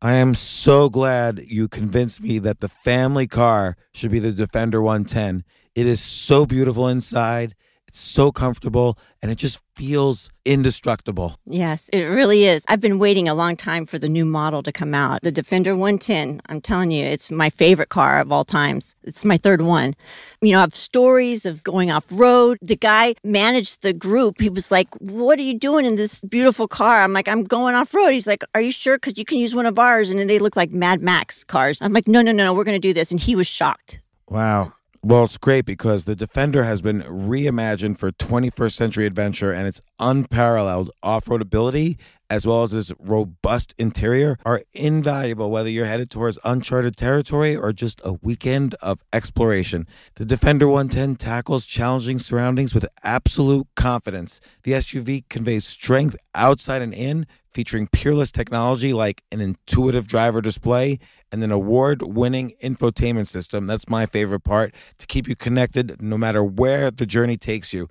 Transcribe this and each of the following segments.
I am so glad you convinced me that the family car should be the Defender 110. It is so beautiful inside. It's so comfortable, and it just feels indestructible. Yes, it really is. I've been waiting a long time for the new model to come out. The Defender 110, I'm telling you, it's my favorite car of all times. It's my third one. You know, I have stories of going off-road. The guy managed the group. He was like, what are you doing in this beautiful car? I'm like, I'm going off-road. He's like, are you sure? Because you can use one of ours. And then they look like Mad Max cars. I'm like, no, we're going to do this. And he was shocked. Wow. Well, it's great because the Defender has been reimagined for 21st century adventure, and its unparalleled off-road ability, as well as its robust interior, are invaluable whether you're headed towards uncharted territory or just a weekend of exploration. The Defender 110 tackles challenging surroundings with absolute confidence. The SUV conveys strength outside and in, featuring peerless technology like an intuitive driver display and an award-winning infotainment system. That's my favorite part, to keep you connected no matter where the journey takes you.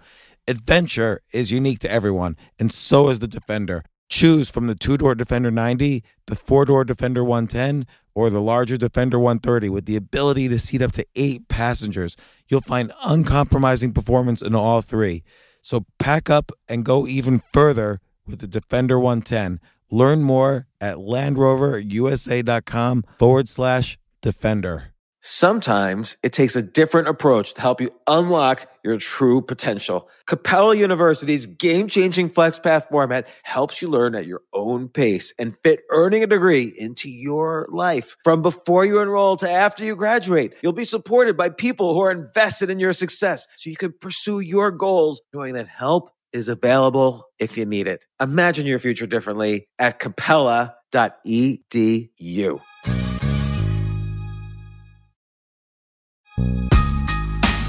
Adventure is unique to everyone, and so is the Defender. Choose from the two-door Defender 90, the four-door Defender 110, or the larger Defender 130 with the ability to seat up to 8 passengers. You'll find uncompromising performance in all three. So pack up and go even further with the Defender 110. Learn more at LandRoverUSA.com/Defender. Sometimes it takes a different approach to help you unlock your true potential. Capella University's game-changing FlexPath format helps you learn at your own pace and fit earning a degree into your life. From before you enroll to after you graduate, you'll be supported by people who are invested in your success so you can pursue your goals knowing that help is available if you need it. Imagine your future differently at capella.edu.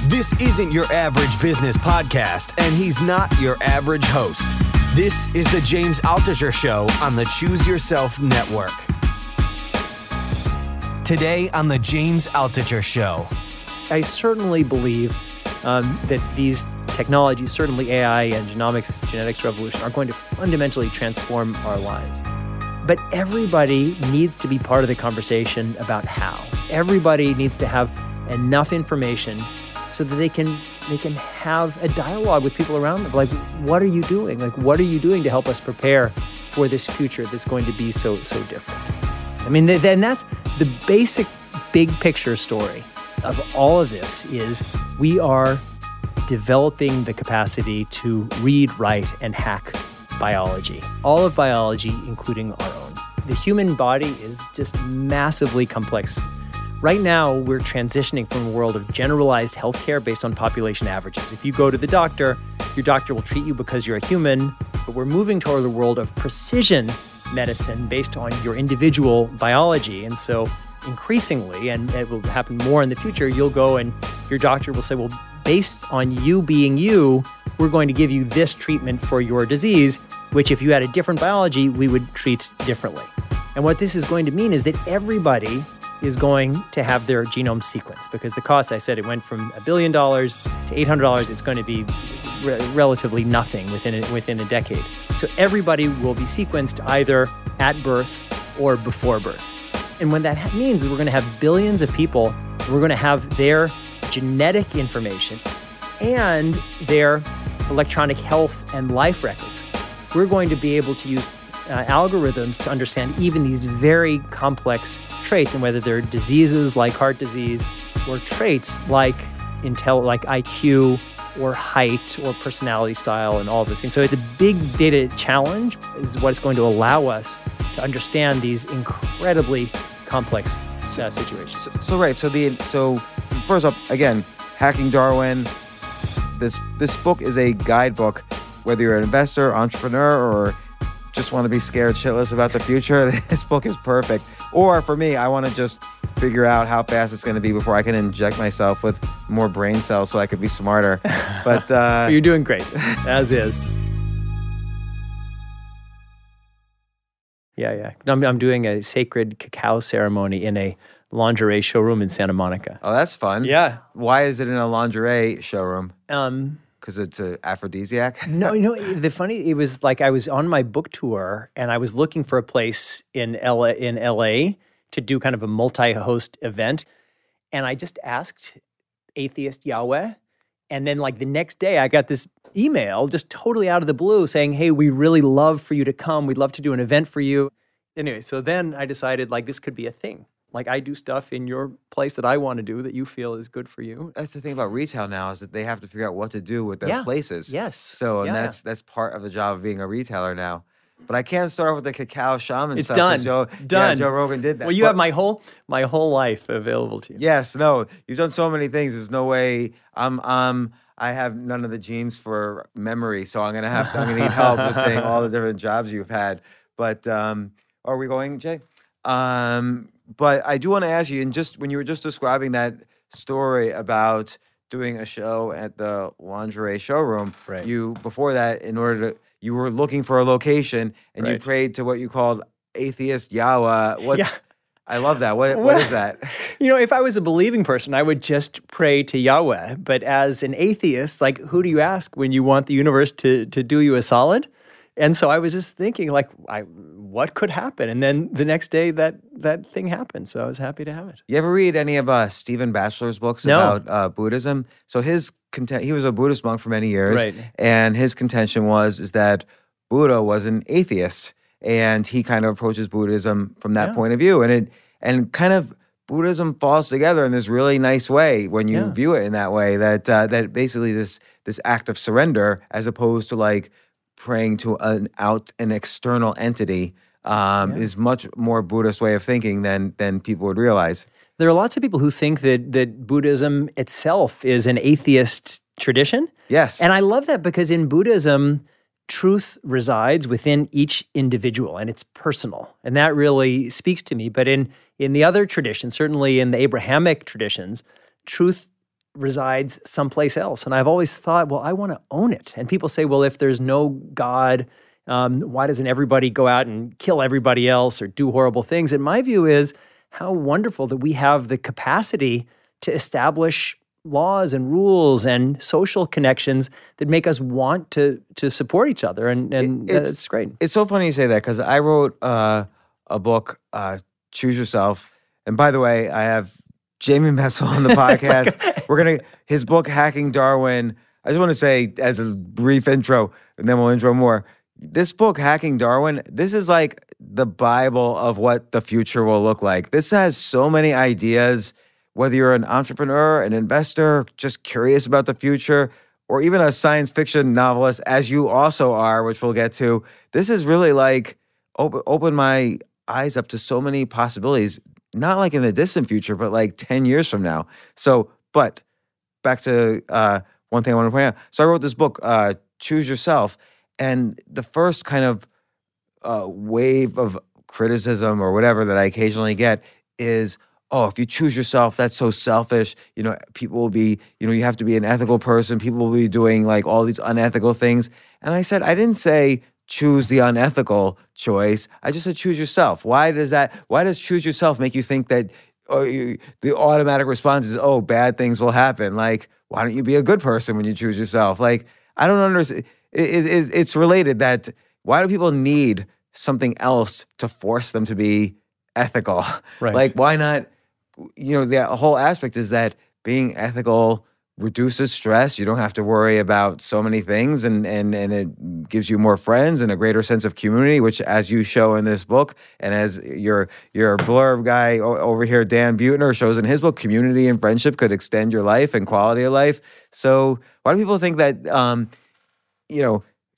This isn't your average business podcast, and he's not your average host. This is the James Altucher Show on the Choose Yourself Network. Today on the James Altucher Show. I certainly believe that these technologies, certainly AI and genomics, genetics revolution, are going to fundamentally transform our lives. But everybody needs to be part of the conversation about how. Everybody needs to have enough information so that they can have a dialogue with people around them. Like, what are you doing? Like, what are you doing to help us prepare for this future that's going to be so different? I mean, then that's the basic big picture story of all of this is we are developing the capacity to read, write, and hack biology. All of biology, including our own. The human body is just massively complex. Right now, we're transitioning from a world of generalized healthcare based on population averages. If you go to the doctor, your doctor will treat you because you're a human, but we're moving toward a world of precision medicine based on your individual biology. And so increasingly, and it will happen more in the future, you'll go and your doctor will say, well, based on you being you, we're going to give you this treatment for your disease, which if you had a different biology, we would treat differently. And what this is going to mean is that everybody is going to have their genome sequenced because the cost, I said, it went from $1 billion to $800. It's going to be relatively nothing within a decade. So everybody will be sequenced either at birth or before birth. And what that means is we're going to have billions of people. We're going to have their genetic information and their electronic health and life records. We're going to be able to use algorithms to understand even these very complex traits and whether they're diseases like heart disease or traits like IQ or height or personality style and all of those things. So the big data challenge is what it's going to allow us to understand these incredibly complex situations. So first up, again, Hacking Darwin. This book is a guidebook, whether you're an investor, entrepreneur, or just want to be scared shitless about the future. This book is perfect. Or for me, I want to just figure out how fast it's going to be before I can inject myself with more brain cells so I could be smarter. But you're doing great, as is. Yeah. I'm doing a sacred cacao ceremony in a lingerie showroom in Santa Monica. Oh, that's fun. Yeah. Why is it in a lingerie showroom? because it's an aphrodisiac? No, it was like I was on my book tour and I was looking for a place in LA to do kind of a multi-host event. And I just asked atheist Yahweh. And then like the next day I got this email just totally out of the blue saying, hey, we really love for you to come. We'd love to do an event for you. Anyway, so then I decided like this could be a thing. Like I do stuff in your place that I want to do that you feel is good for you. That's the thing about retail now is that they have to figure out what to do with their places. Yes. So, and that's part of the job of being a retailer now. But I can't start off with the cacao shaman It's stuff. done. Joe Rogan did that. Well, you have my whole life available to you. Yes, no, you've done so many things. There's no way I have none of the genes for memory, so I'm gonna need help just saying all the different jobs you've had. But are we going, Jay? But I do want to ask you, and just when you were just describing that story about doing a show at the lingerie showroom, right. You before that, you were looking for a location and you prayed to what you called atheist Yahweh. I love that. What is that? If I was a believing person, I would just pray to Yahweh. But as an atheist, like, who do you ask when you want the universe to do you a solid? And so I was just thinking, like, what could happen? And then the next day, that thing happened. So I was happy to have it. You ever read any of Stephen Batchelor's books about Buddhism? So he was a Buddhist monk for many years, right. And his contention is that Buddha was an atheist, and he kind of approaches Buddhism from that point of view, and kind of Buddhism falls together in this really nice way when you view it in that way. That basically this act of surrender, as opposed to like praying to an external entity, is much more Buddhist way of thinking than people would realize. There are lots of people who think that Buddhism itself is an atheist tradition. Yes. And I love that because in Buddhism, truth resides within each individual and it's personal. And that really speaks to me. But in the other traditions, certainly in the Abrahamic traditions, truth resides someplace else. And I've always thought, well, I want to own it. And people say, well, if there's no God, why doesn't everybody go out and kill everybody else or do horrible things? And my view is how wonderful that we have the capacity to establish laws and rules and social connections that make us want to support each other. And it's great. It's so funny you say that because I wrote a book, Choose Yourself. And by the way, I have Jamie Metzl on the podcast. His book, Hacking Darwin. I just want to say as a brief intro, and then we'll intro more. This book, Hacking Darwin, this is like the Bible of what the future will look like. This has so many ideas, whether you're an entrepreneur, an investor, just curious about the future, or even a science fiction novelist, as you also are, which we'll get to. This is really like open my eyes up to so many possibilities, not like in the distant future, but like 10 years from now. So, but back to one thing I want to point out. So I wrote this book, Choose Yourself, and the first kind of wave of criticism or whatever that I occasionally get is, oh, if you choose yourself, that's so selfish. People will be, you have to be an ethical person. People will be doing like all these unethical things. And I said, I didn't say choose the unethical choice. I just said choose yourself. Why does choose yourself make you think that the automatic response is, oh, bad things will happen? Like, why don't you be a good person when you choose yourself? Like, I don't understand. It's related that why do people need something else to force them to be ethical? Right. Like, why not? The whole aspect is that being ethical reduces stress. You don't have to worry about so many things, and it gives you more friends and a greater sense of community, which, as you show in this book, and as your blurb guy over here, Dan Buettner, shows in his book, community and friendship could extend your life and quality of life. So why do people think that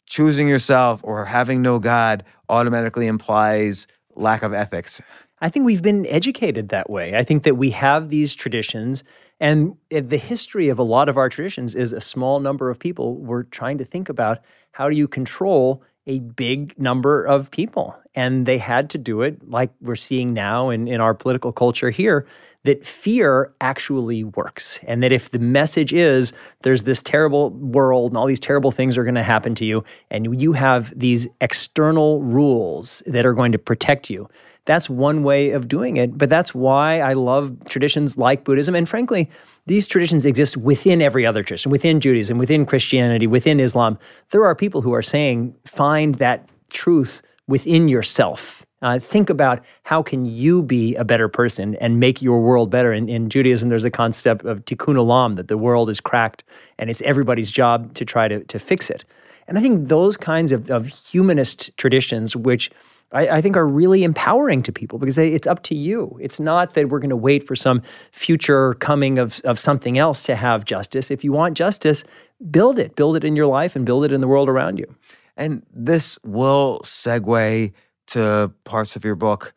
choosing yourself or having no God automatically implies lack of ethics? I think we've been educated that way. I think that we have these traditions, and the history of a lot of our traditions is a small number of people were trying to think about how do you control a big number of people. And they had to do it like we're seeing now in our political culture here, that fear actually works. And that if the message is there's this terrible world and all these terrible things are going to happen to you, and you have these external rules that are going to protect you, that's one way of doing it. But that's why I love traditions like Buddhism. And frankly, these traditions exist within every other tradition, within Judaism, within Christianity, within Islam. There are people who are saying, find that truth within yourself. Think about how can you be a better person and make your world better. In Judaism, there's a concept of tikkun olam, that the world is cracked and it's everybody's job to try to fix it. And I think those kinds of humanist traditions, which I think are really empowering to people, because it's up to you. It's not that we're going to wait for some future coming of something else to have justice. If you want justice, build it. Build it in your life and build it in the world around you. And this will segue to parts of your book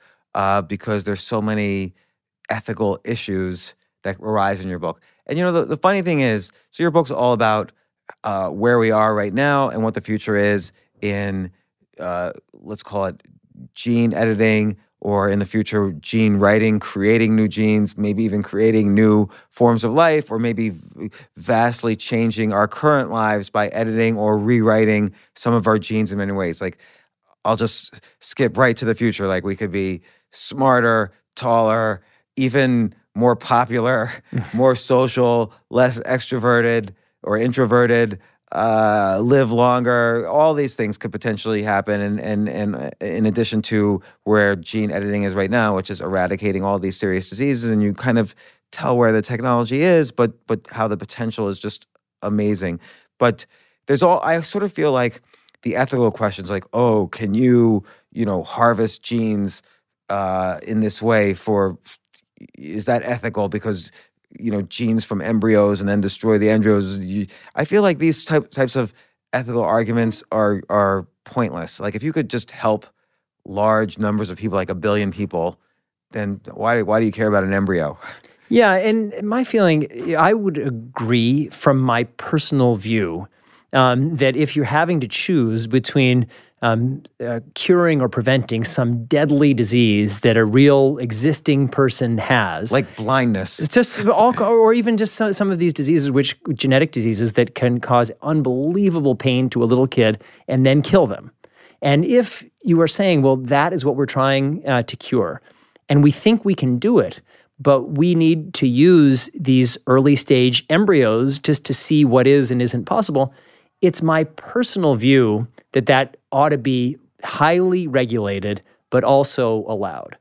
because there's so many ethical issues that arise in your book. And the funny thing is, so your book's all about where we are right now and what the future is in, let's call it gene editing, or in the future, gene writing, creating new genes, maybe even creating new forms of life, or maybe vastly changing our current lives by editing or rewriting some of our genes in many ways. Like, I'll just skip right to the future. Like, we could be smarter, taller, even more popular, more social, less extroverted or introverted, live longer. All these things could potentially happen. And in addition to where gene editing is right now, which is eradicating all these serious diseases, and you kind of tell where the technology is, but how the potential is just amazing. But I sort of feel like the ethical questions, like, oh, can you harvest genes in this way is that ethical? Because genes from embryos and then destroy the embryos. I feel like these types of ethical arguments are pointless. Like, if you could just help large numbers of people, like 1 billion people, then why do you care about an embryo? Yeah, and my feeling, I would agree from my personal view that if you're having to choose between curing or preventing some deadly disease that a real existing person has, like blindness, it's just or even just some of these diseases, genetic diseases that can cause unbelievable pain to a little kid and then kill them. And if you are saying, well, that is what we're trying to cure, and we think we can do it, but we need to use these early stage embryos just to see what is and isn't possible, it's my personal view that ought to be highly regulated, but also allowed.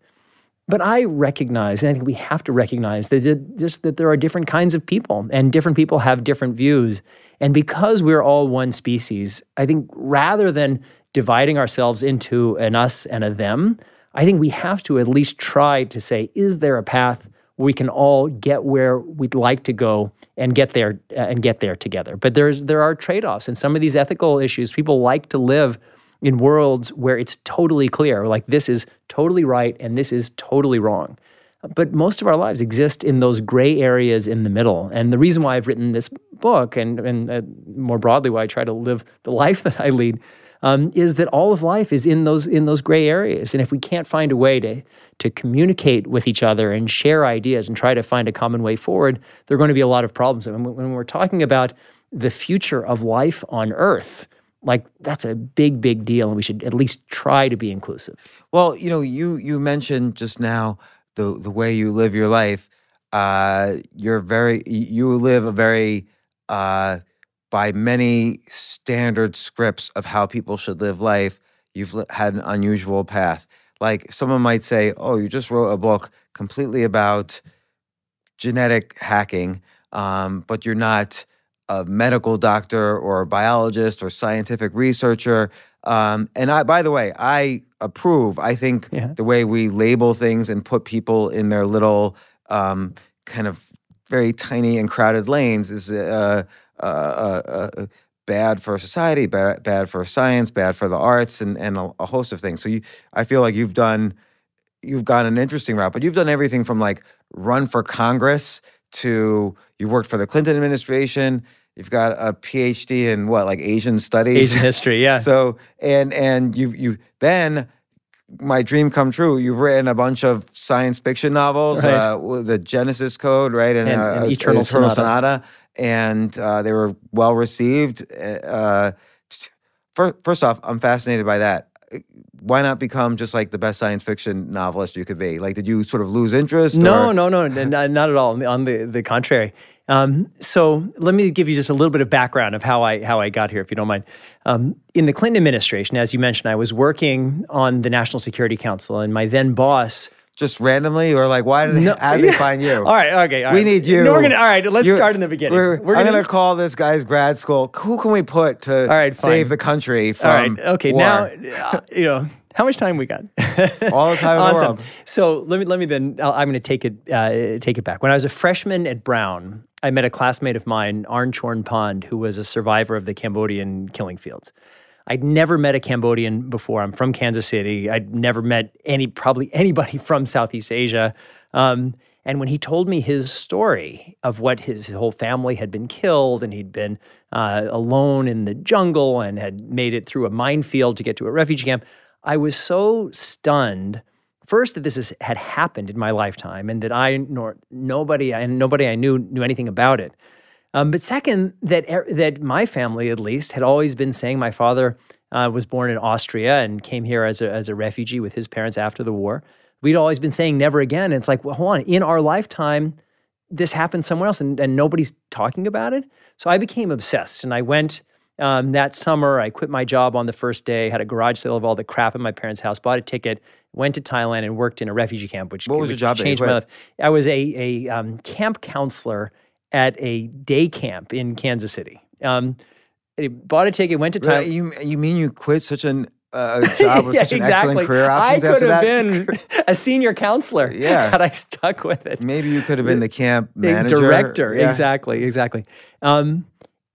But I recognize, and I think we have to recognize, that there are different kinds of people, and different people have different views. And because we're all one species, I think rather than dividing ourselves into an us and a them, I think we have to at least try to say, is there a path where we can all get where we'd like to go and get there together? But there are trade-offs, and some of these ethical issues, people like to live in worlds where it's totally clear, like this is totally right and this is totally wrong. But most of our lives exist in those gray areas in the middle. And the reason why I've written this book, and more broadly why I try to live the life that I lead, is that all of life is in those gray areas. And if we can't find a way to communicate with each other and share ideas and try to find a common way forward, there are going to be a lot of problems. And when we're talking about the future of life on Earth, like, that's a big, big deal, and we should at least try to be inclusive. Well, you mentioned just now the way you live your life. You live a very by many standard scripts of how people should live life. You've had an unusual path. Like, someone might say, oh, you just wrote a book completely about genetic hacking, but you're not a medical doctor or a biologist or scientific researcher. And by the way, I approve. I think the way we label things and put people in their little kind of very tiny and crowded lanes is bad for society, bad for science, bad for the arts, and a host of things. So I feel like you've gone an interesting route, but you've done everything from like run for Congress to you worked for the Clinton administration. You've got a PhD in Asian studies, Asian history, yeah. So and you then my dream come true. You've written a bunch of science fiction novels, Right. The Genesis Code, right, and Eternal Sonata, and they were well received. First off, I'm fascinated by that. Why not become just like the best science fiction novelist you could be? Like, did you sort of lose interest? No, not at all. On the contrary. So let me give you just a little bit of background of how I got here, if you don't mind. In the Clinton administration, as you mentioned, I was working on the National Security Council, and my then boss. Just randomly, or like, how did they find you? All right. We need you. No, all right, let's start in the beginning. I'm going to call this guy's grad school. Who can we put to save the country from okay, war? Now, how much time we got? All the time in the world. So let me then, I'm going to take it back. When I was a freshman at Brown, I met a classmate of mine, Arn Chorn Pond, who was a survivor of the Cambodian killing fields. I'd never met a Cambodian before. I'm from Kansas City. I'd never met probably anybody from Southeast Asia. And when he told me his story of what his whole family had been killed, and he'd been alone in the jungle and had made it through a minefield to get to a refugee camp, I was so stunned. First, that this had happened in my lifetime, and that nobody I knew anything about it. But second, that my family, at least, had always been saying my father was born in Austria and came here as a refugee with his parents after the war. We'd always been saying never again. And it's like, well, hold on. In our lifetime, this happened somewhere else, and nobody's talking about it. So I became obsessed, and I went that summer. I quit my job on the first day, had a garage sale of all the crap in my parents' house, bought a ticket, went to Thailand, and worked in a refugee camp, which what was your job? Changed my life. I was a camp counselor at a day camp in Kansas City. I bought a ticket, went to Thailand. You mean you quit such a job with such an excellent career options I could after have that? been a senior counselor had I stuck with it. Maybe you could have been the camp manager. Director, exactly.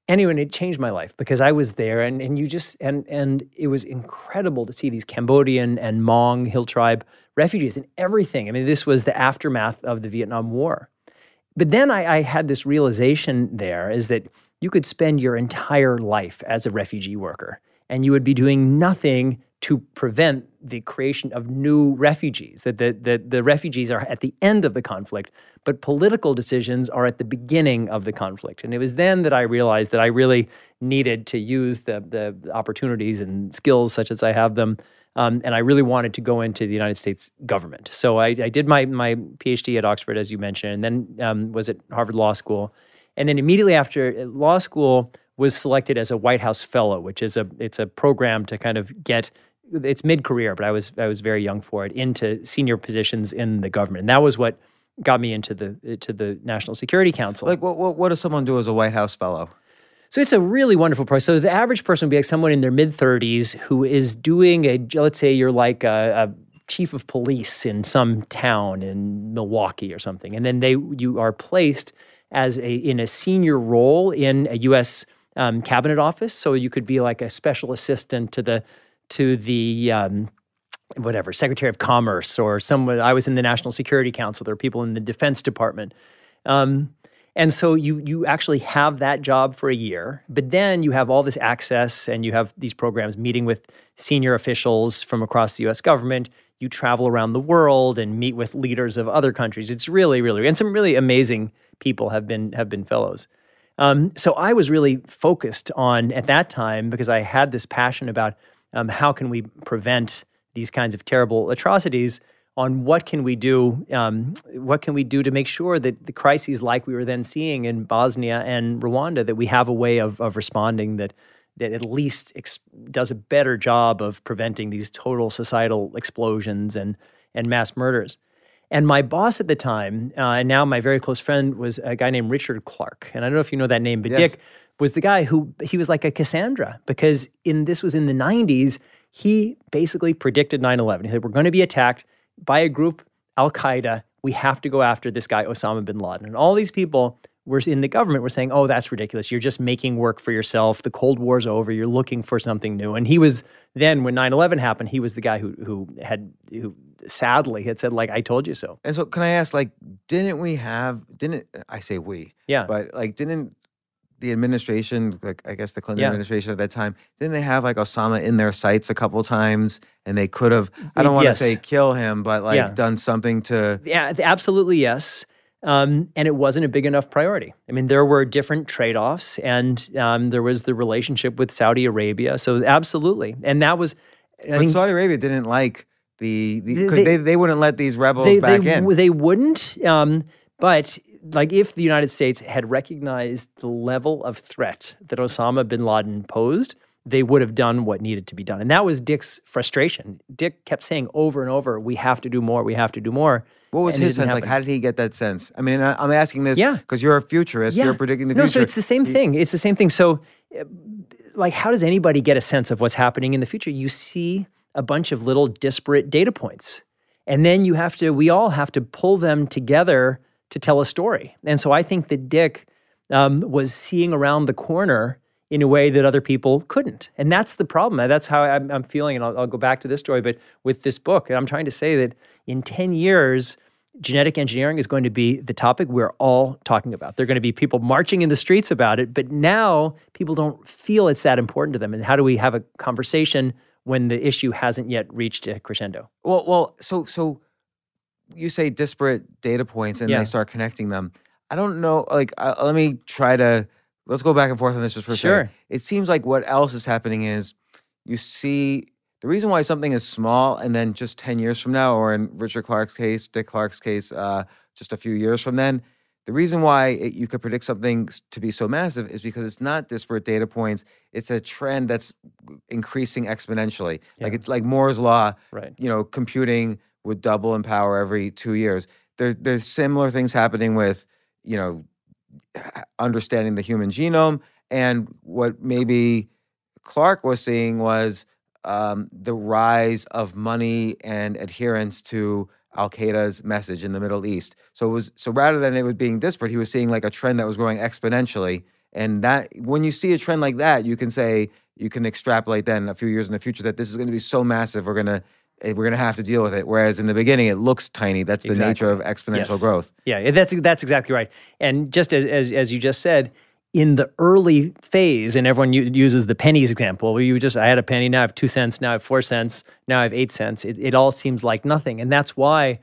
Anyway, it changed my life because I was there, and it was incredible to see these Cambodian and Hmong hill tribe refugees and everything. I mean, this was the aftermath of the Vietnam War. But then I had this realization there is that you could spend your entire life as a refugee worker, and you would be doing nothing to prevent the creation of new refugees, that the refugees are at the end of the conflict, but political decisions are at the beginning of the conflict. And it was then that I realized that I really needed to use the opportunities and skills such as I have them, and I really wanted to go into the United States government. So I did my PhD at Oxford, as you mentioned, and then was at Harvard Law School. And then immediately after law school, was selected as a White House Fellow, which is it's a program to kind of get, it's mid-career, but I was very young for it, into senior positions in the government. And that was what got me into the National Security Council. Like, what does someone do as a White House Fellow? So it's a really wonderful process. So the average person would be like someone in their mid-30s who is doing let's say you're like a chief of police in some town in Milwaukee or something, and then you are placed in a senior role in a U.S. cabinet office. So you could be like a special assistant to the Secretary of Commerce or someone. I was in the National Security Council. There are people in the Defense Department. And so you actually have that job for a year, but then you have all this access and you have these programs, meeting with senior officials from across the U.S. government. You travel around the world and meet with leaders of other countries. It's really, really, and some really amazing people have been fellows. So I was really focused on, at that time, because I had this passion about how can we prevent these kinds of terrible atrocities, on what can we do to make sure that the crises like we were then seeing in Bosnia and Rwanda, that we have a way of responding that at least does a better job of preventing these total societal explosions and mass murders. And my boss at the time, and now my very close friend, was a guy named Richard Clark. And I don't know if you know that name, but yes. Dick was the guy he was like a Cassandra, because this was in the 90s, he basically predicted 9/11. He said, we're going to be attacked by a group, Al-Qaeda. We have to go after this guy, Osama bin Laden. And all these people were in the government were saying, oh, that's ridiculous. You're just making work for yourself. The Cold War's over. You're looking for something new. And he was then, when 9/11 happened, he was the guy who sadly had said, like, I told you so. And so can I ask, like, didn't I say we? Yeah. But like, didn't the administration, like I guess the Clinton Yeah. administration at that time, didn't they have like Osama in their sights a couple times, and they could have, I don't want to Yes. say kill him, but like Yeah. done something to. Yeah, absolutely, yes. And it wasn't a big enough priority. I mean, there were different trade-offs, and there was the relationship with Saudi Arabia. So absolutely, and that was, I But think, Saudi Arabia didn't like because they wouldn't let these rebels back in. They wouldn't. But like, if the United States had recognized the level of threat that Osama bin Laden posed, they would have done what needed to be done. And that was Dick's frustration. Dick kept saying over and over, "We have to do more. We have to do more." What was And it his didn't sense? Like, happen. how did he get that sense? I mean, I'm asking this Yeah. because you're a futurist. Yeah. You're predicting the No, future. so it's the same thing. It's the same thing. So, like, how does anybody get a sense of what's happening in the future? You see a bunch of little disparate data points, and then we all have to pull them together to tell a story. And so I think that Dick was seeing around the corner in a way that other people couldn't. And that's the problem. That's how I'm feeling. And I'll go back to this story, but with this book, and I'm trying to say that in 10 years, genetic engineering is going to be the topic we're all talking about. There are going to be people marching in the streets about it, but now people don't feel it's that important to them. And how do we have a conversation when the issue hasn't yet reached a crescendo? Well, so you say disparate data points and Yeah. they start connecting them. I don't know. Like, let me try to, let's go back and forth on this just for a Sure. second. It seems like what else is happening is you see the reason why something is small and then just 10 years from now, or in Richard Clark's case, Dick Clark's case, just a few years from then, the reason why you could predict something to be so massive is because it's not disparate data points. It's a trend that's increasing exponentially. Like, Yeah. it's like Moore's law. Right. Computing would double in power every 2 years. There's similar things happening with, understanding the human genome. And what maybe Clark was seeing was the rise of money and adherence to Al-Qaeda's message in the Middle East. So rather than it was being disparate, he was seeing like a trend that was growing exponentially. And that when you see a trend like that, you can extrapolate then a few years in the future that this is going to be so massive, we're going to have to deal with it. Whereas in the beginning, it looks tiny. That's the nature of exponential Yes. growth. Yeah, that's exactly right. And just as you just said, in the early phase, and everyone uses the pennies example. I had a penny, now I have 2 cents, now I have 4 cents, now I have 8 cents. It all seems like nothing, and that's why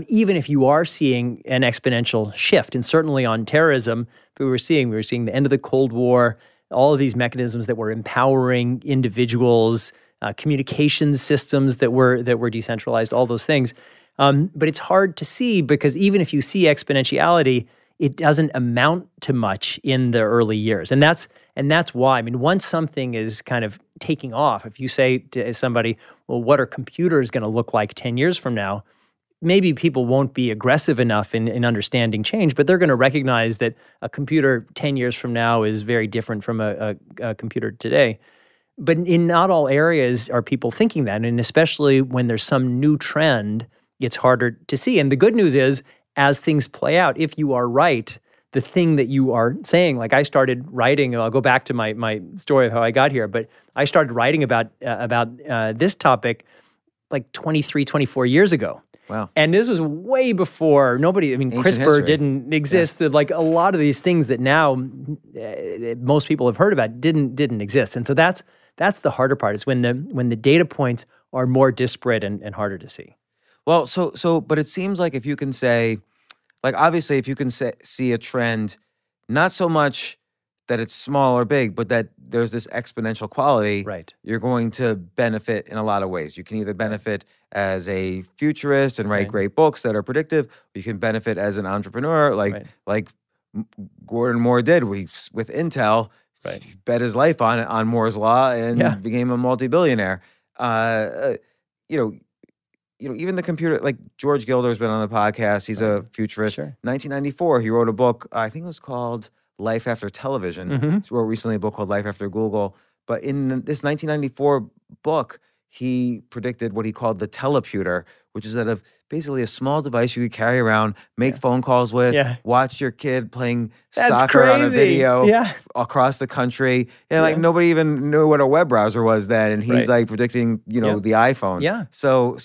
even if you are seeing an exponential shift, and certainly on terrorism, we were seeing the end of the Cold War, all of these mechanisms that were empowering individuals, communications systems that were decentralized, all those things. But it's hard to see because even if you see exponentiality, it doesn't amount to much in the early years. And that's why, I mean, once something is kind of taking off, if you say to somebody, well, what are computers going to look like 10 years from now? Maybe people won't be aggressive enough in understanding change, but they're going to recognize that a computer 10 years from now is very different from a computer today. But in not all areas are people thinking that. And especially when there's some new trend, it's harder to see. And the good news is, as things play out, if you are right, the thing that you are saying, like I started writing, I'll go back to my story of how I got here, but I started writing about this topic like 23, 24 years ago. Wow. And this was way before Ancient CRISPR history. didn't exist. Like a lot of these things that now most people have heard about didn't exist. And so that's the harder part, is when the data points are more disparate and harder to see. Well, but it seems like if you can say, like, obviously, if you can see a trend, not so much that it's small or big, but that there's this exponential quality, Right. you're going to benefit in a lot of ways. You can either benefit as a futurist and write Right. great books that are predictive, or you can benefit as an entrepreneur, like Gordon Moore did with Intel, Right. bet his life on Moore's law and Yeah. became a multi-billionaire. Even the computer, like George Gilder's been on the podcast. He's a futurist. Sure. 1994, he wrote a book, I think it was called Life After Television. Mhm. He wrote recently a book called Life After Google. But in this 1994 book, he predicted what he called the teleputer, which is basically a small device you could carry around, make phone calls with, Yeah. watch your kid playing That's soccer on a crazy. video Yeah. across the country. And like Yeah. nobody even knew what a web browser was then. And he's Right. like predicting, Yeah. the iPhone. Yeah. So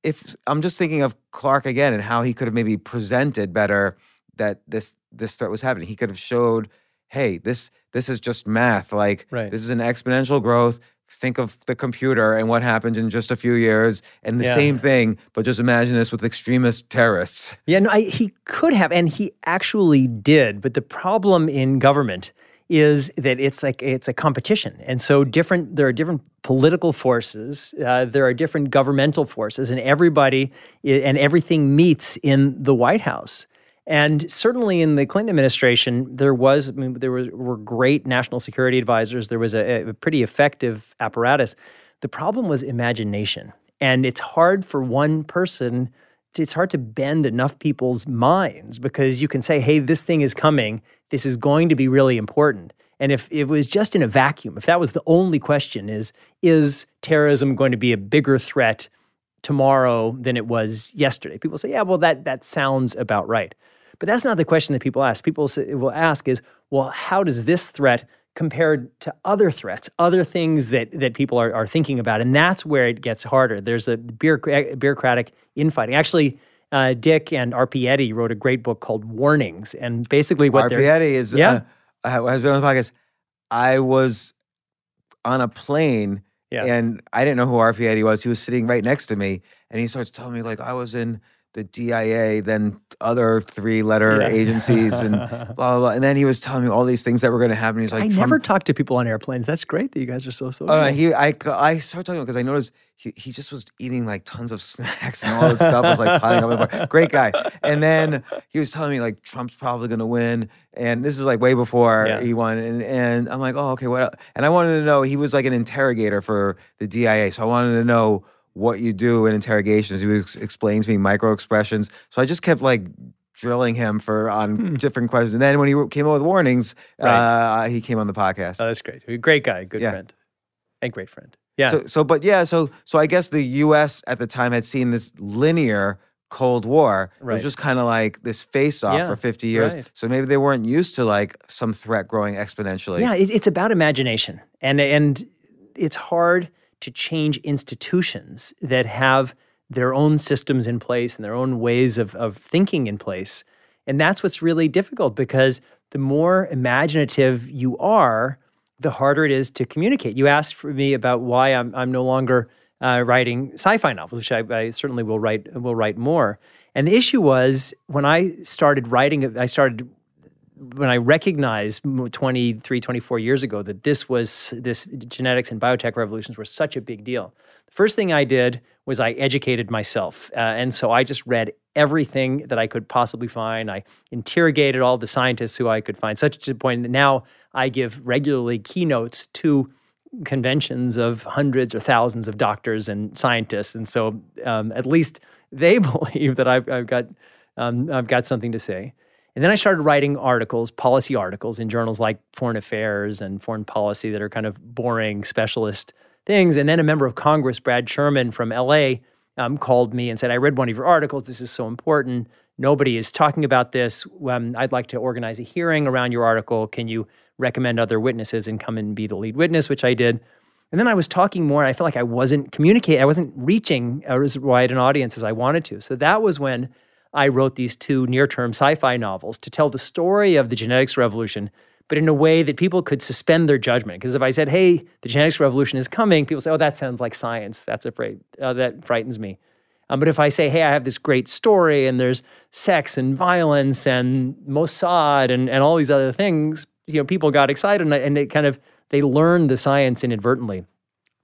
if I'm just thinking of Clark again and how he could have maybe presented better that this threat was happening. He could have showed, hey, this is just math. Like Right. this is an exponential growth. Think of the computer and what happened in just a few years, and the same thing, but just imagine this with extremist terrorists. Yeah, no, he could have, and he actually did. But the problem in government is that it's a competition, and so there are different political forces, there are different governmental forces, and everybody and everything meets in the White House. And certainly in the Clinton administration, there were great national security advisors. There was a pretty effective apparatus. The problem was imagination. And it's hard for one person, it's hard to bend enough people's minds because you can say, hey, this thing is coming. This is going to be really important. And if it was just in a vacuum, if that was the only question is terrorism going to be a bigger threat tomorrow than it was yesterday? People say, yeah, well, that sounds about right. But that's not the question that people ask. People will ask is, well, how does this threat compare to other threats, other things that people are thinking about? And that's where it gets harder. There's a bureaucratic infighting. Actually, Dick and R.P. Eddy wrote a great book called Warnings. And basically what R.P. Eddy is, has been on the podcast. I was on a plane and I didn't know who R.P. Eddy was. He was sitting right next to me and he starts telling me like I was in the DIA, then other 3-letter agencies and blah, blah, blah. And then he was telling me all these things that were going to happen. He's like, I never talk to people on airplanes. That's great that you guys are so social. I started talking because I noticed he just was eating like tons of snacks and all this stuff was like piling up. Great guy. And then he was telling me like Trump's probably going to win. And this is like way before he won. And I'm like, oh, okay, what else? And I wanted to know, he was like an interrogator for the DIA. So I wanted to know what you do in interrogations. He would explain to me micro expressions. So I just kept like drilling him on different questions. And then when he came up with Warnings, he came on the podcast. Oh, that's great. Great guy, good friend, and great friend. Yeah. So I guess the U.S. at the time had seen this linear Cold War. It was just kind of like this face-off for 50 years. Right. So maybe they weren't used to like some threat growing exponentially. Yeah, it's about imagination, and it's hard to change institutions that have their own systems in place and their own ways of thinking in place. And that's what's really difficult because the more imaginative you are, the harder it is to communicate. You asked for me about why I'm no longer writing sci-fi novels, which I certainly will write more. And the issue was when I started writing, when I recognized 23, 24 years ago that this genetics and biotech revolutions were such a big deal. The first thing I did was I educated myself. And so I just read everything that I could possibly find. I interrogated all the scientists who I could find, such to the point that now I give regularly keynotes to conventions of hundreds or thousands of doctors and scientists. And so at least they believe that I've got something to say. And then I started writing articles, policy articles in journals like Foreign Affairs and Foreign Policy that are kind of boring specialist things. And then a member of Congress, Brad Sherman from LA, called me and said, I read one of your articles. This is so important. Nobody is talking about this. I'd like to organize a hearing around your article. Can you recommend other witnesses and come and be the lead witness, which I did. And then I was talking more, and I felt like I wasn't communicating. I wasn't reaching as wide an audience as I wanted to. So that was when I wrote these 2 near-term sci-fi novels to tell the story of the genetics revolution, but in a way that people could suspend their judgment. Because if I said, hey, the genetics revolution is coming, people say, oh, that sounds like science. That frightens me. But if I say, hey, I have this great story and there's sex and violence and Mossad and all these other things, people got excited and they learned the science inadvertently.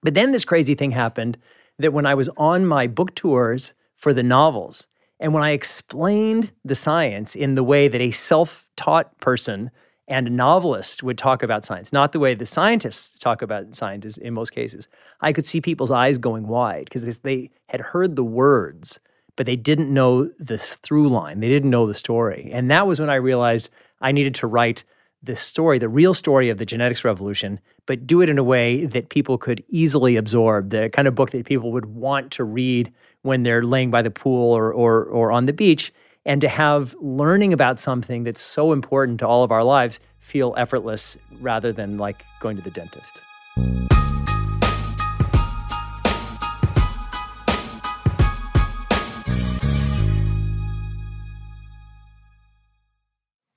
But then this crazy thing happened that when I was on my book tours for the novels, and when I explained the science in the way that a self-taught person and a novelist would talk about science, not the way the scientists talk about science in most cases, I could see people's eyes going wide because they had heard the words, but they didn't know the through line. They didn't know the story. And that was when I realized I needed to write the story, the real story of the genetics revolution, but do it in a way that people could easily absorb, the kind of book that people would want to read when they're laying by the pool or on the beach, and to have learning about something that's so important to all of our lives feel effortless rather than like going to the dentist.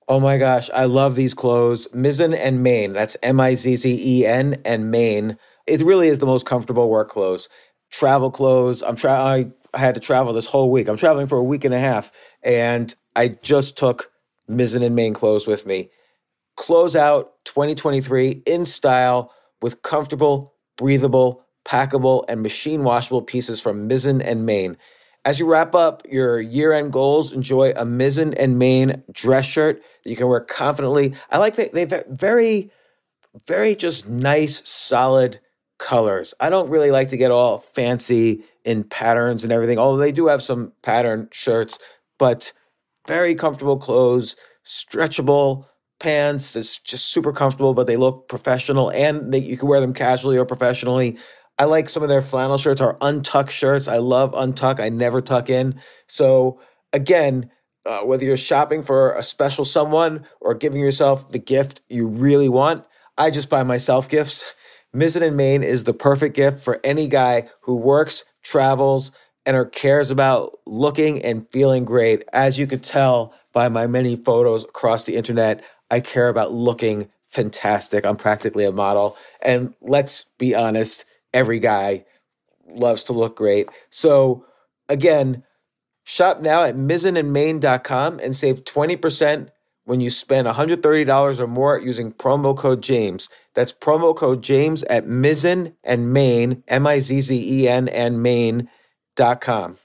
Oh my gosh, I love these clothes. Mizzen and Main. That's Mizzen and Main. It really is the most comfortable work clothes. Travel clothes. I had to travel this whole week. I'm traveling for a week and a half, and I just took Mizzen and Main clothes with me. Close out 2023 in style with comfortable, breathable, packable, and machine washable pieces from Mizzen and Main. As you wrap up your year-end goals, enjoy a Mizzen and Main dress shirt that you can wear confidently. I like that they've very, very just nice, solid colors. I don't really like to get all fancy in patterns and everything, although they do have some pattern shirts, but very comfortable clothes, stretchable pants. It's just super comfortable, but they look professional, and you can wear them casually or professionally. I like some of their flannel shirts or untuck shirts. I love untuck. I never tuck in. So again, whether you're shopping for a special someone or giving yourself the gift you really want, I just buy myself gifts. Mizzen and Main is the perfect gift for any guy who works, travels, and or cares about looking and feeling great. As you could tell by my many photos across the internet, I care about looking fantastic. I'm practically a model. And let's be honest, every guy loves to look great. So again, shop now at mizzenandmain.com and save 20% when you spend $130 or more using promo code James. That's promo code James at Mizzen and Main, Mizzen and Main.com.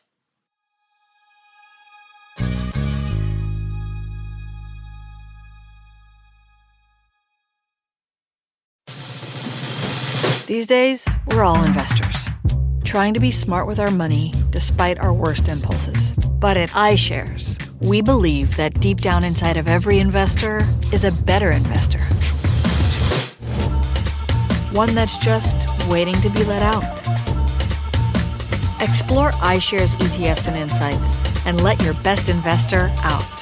These days, we're all investors, trying to be smart with our money despite our worst impulses. But at iShares, we believe that deep down inside of every investor is a better investor. One that's just waiting to be let out. Explore iShares ETFs and insights and let your best investor out.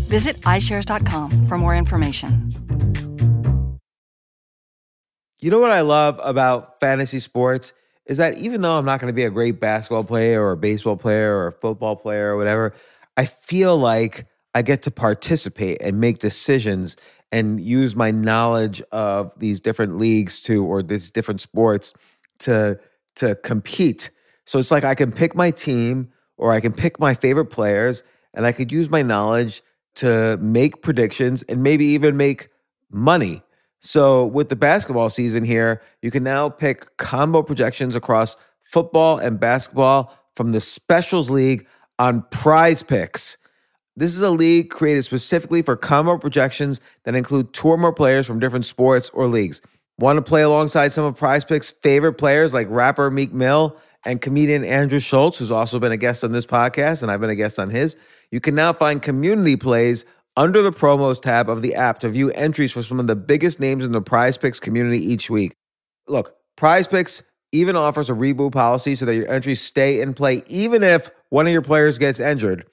Visit iShares.com for more information. You know what I love about fantasy sports is that even though I'm not going to be a great basketball player or a baseball player or a football player or whatever, I feel like I get to participate and make decisions and use my knowledge of these different leagues or these different sports to compete. So it's like I can pick my team or I can pick my favorite players, and I could use my knowledge to make predictions and maybe even make money. So with the basketball season here, you can now pick combo projections across football and basketball from the Specials League on Prize Picks. This is a league created specifically for combo projections that include two or more players from different sports or leagues. Want to play alongside some of Prize Picks' favorite players like rapper Meek Mill and comedian Andrew Schultz, who's also been a guest on this podcast, and I've been a guest on his? You can now find community plays under the promos tab of the app to view entries for some of the biggest names in the Prize Picks community each week. Look, Prize Picks even offers a reboot policy so that your entries stay in play even if one of your players gets injured.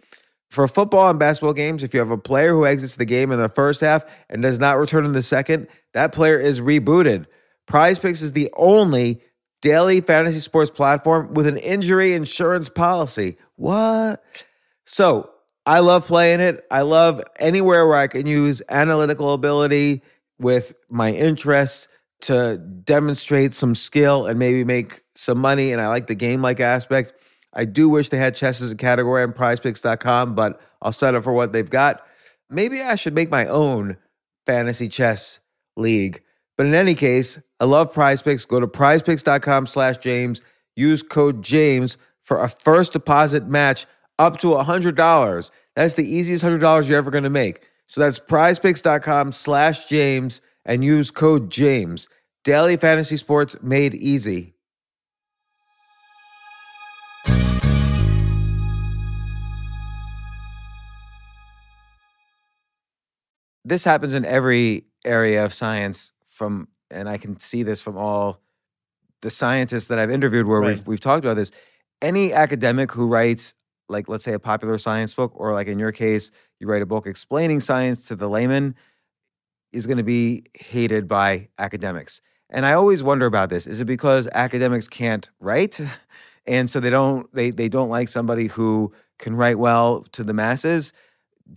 For football and basketball games, if you have a player who exits the game in the first half and does not return in the second, that player is rebooted. Prize Picks is the only daily fantasy sports platform with an injury insurance policy. What? So, I love playing it. I love anywhere where I can use analytical ability with my interests to demonstrate some skill and maybe make some money. And I like the game-like aspect. I do wish they had chess as a category on prizepicks.com, but I'll settle for what they've got. Maybe I should make my own fantasy chess league. But in any case, I love Prize Picks. Go to prizepicks.com/James. Use code James for a first deposit match up to $100. That's the easiest $100 you're ever going to make. So that's prizepicks.com/James and use code James. Daily fantasy sports made easy. This happens in every area of science and I can see this from all the scientists that I've interviewed where Right. we've talked about this. Any academic who writes, like, let's say a popular science book, or like in your case, you write a book explaining science to the layman, is going to be hated by academics. And I always wonder about this. Is it because academics can't write? And so they don't like somebody who can write well to the masses?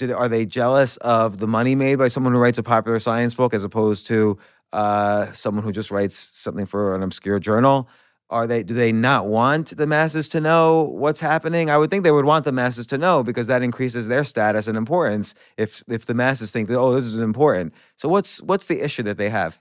are they jealous of the money made by someone who writes a popular science book as opposed to someone who just writes something for an obscure journal? Do they not want the masses to know what's happening? I would think they would want the masses to know because that increases their status and importance if the masses think that, oh, this is important. So what's the issue that they have?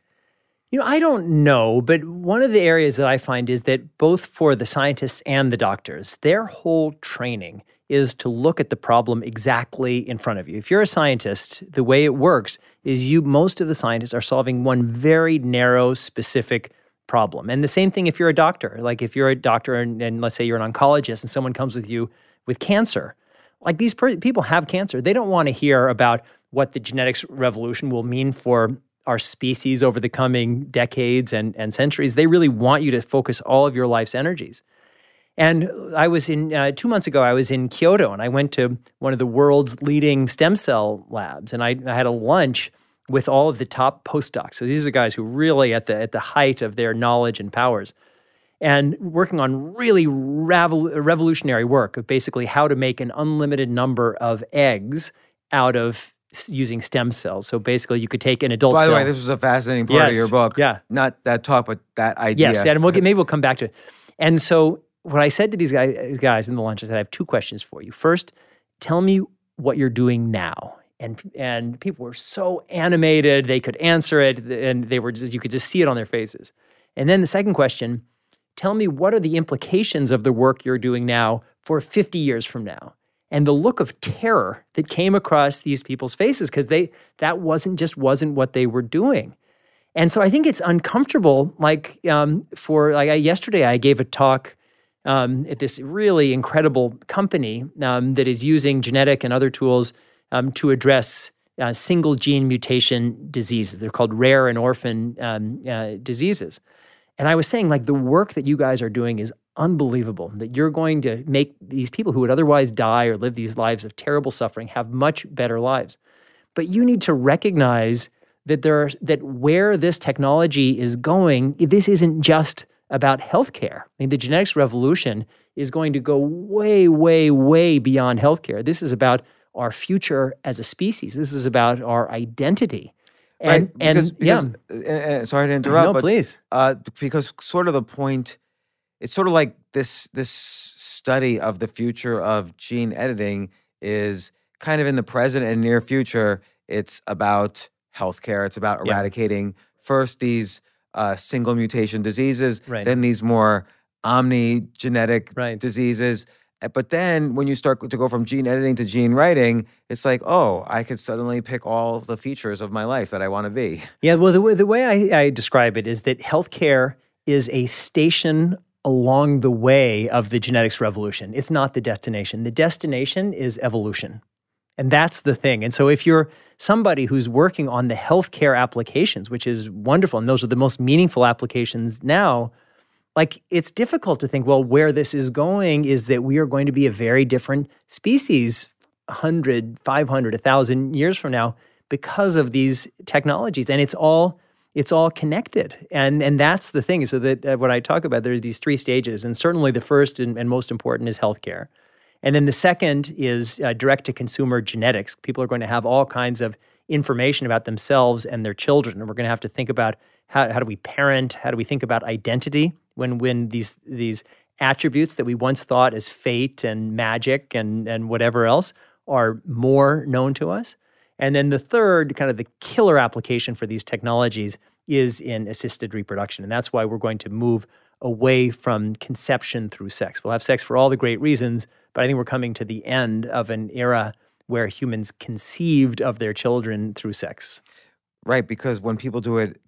I don't know, but one of the areas that I find is that both for the scientists and the doctors, their whole training is to look at the problem exactly in front of you. If you're a scientist, the way it works is most of the scientists are solving one very narrow, specific problem. And the same thing if you're a doctor. Like if you're a doctor and let's say you're an oncologist and someone comes with you with cancer, like these people have cancer. They don't want to hear about what the genetics revolution will mean for our species over the coming decades and centuries. They really want you to focus all of your life's energies. And I was 2 months ago, I was in Kyoto and I went to one of the world's leading stem cell labs and I had a lunch with all of the top postdocs. So these are guys who really at the height of their knowledge and powers and working on really revolutionary work of basically how to make an unlimited number of eggs out of using stem cells. So basically you could take an adult cell. By the way, this was a fascinating part of your book. Yeah. Not that talk, but that idea. Yes, and maybe we'll come back to it. And so what I said to these guys in the lunch, I said, I have two questions for you. First, tell me what you're doing now. And people were so animated, they could answer it, and you could just see it on their faces. And then the second question, tell me what are the implications of the work you're doing now for 50 years from now? And the look of terror that came across these people's faces, because that wasn't what they were doing. And so I think it's uncomfortable. Yesterday I gave a talk at this really incredible company that is using genetic and other tools to address single gene mutation diseases. They're called rare and orphan diseases. And I was saying, the work that you guys are doing is unbelievable, that you're going to make these people who would otherwise die or live these lives of terrible suffering have much better lives. But you need to recognize that where this technology is going, this isn't just about healthcare. I mean, the genetics revolution is going to go way, way, way beyond healthcare. This is about our future as a species. This is about our identity. Sorry to interrupt. No, please. Because sort of the point, it's sort of like this study of the future of gene editing is kind of in the present and near future. It's about healthcare. It's about eradicating first these single mutation diseases, then these more omnigenetic diseases. But then when you start to go from gene editing to gene writing, it's like, oh, I could suddenly pick all the features of my life that I want to be. Yeah, well, the way I describe it is that healthcare is a station along the way of the genetics revolution. It's not the destination. The destination is evolution. And that's the thing. And so if you're somebody who's working on the healthcare applications, which is wonderful, and those are the most meaningful applications now, it's difficult to think, well, where this is going is that we are going to be a very different species 100, 500, 1,000 years from now because of these technologies. And it's all connected. And that's the thing. So that what I talk about, there are these three stages. And certainly the first and most important is healthcare. And then the second is direct-to-consumer genetics. People are going to have all kinds of information about themselves and their children. And we're going to have to think about how do we parent, how do we think about identity when these attributes that we once thought as fate and magic and whatever else are more known to us. And then the third, kind of the killer application for these technologies is in assisted reproduction. And that's why we're going to move away from conception through sex. We'll have sex for all the great reasons, but I think we're coming to the end of an era where humans conceived of their children through sex. Right, because when people do it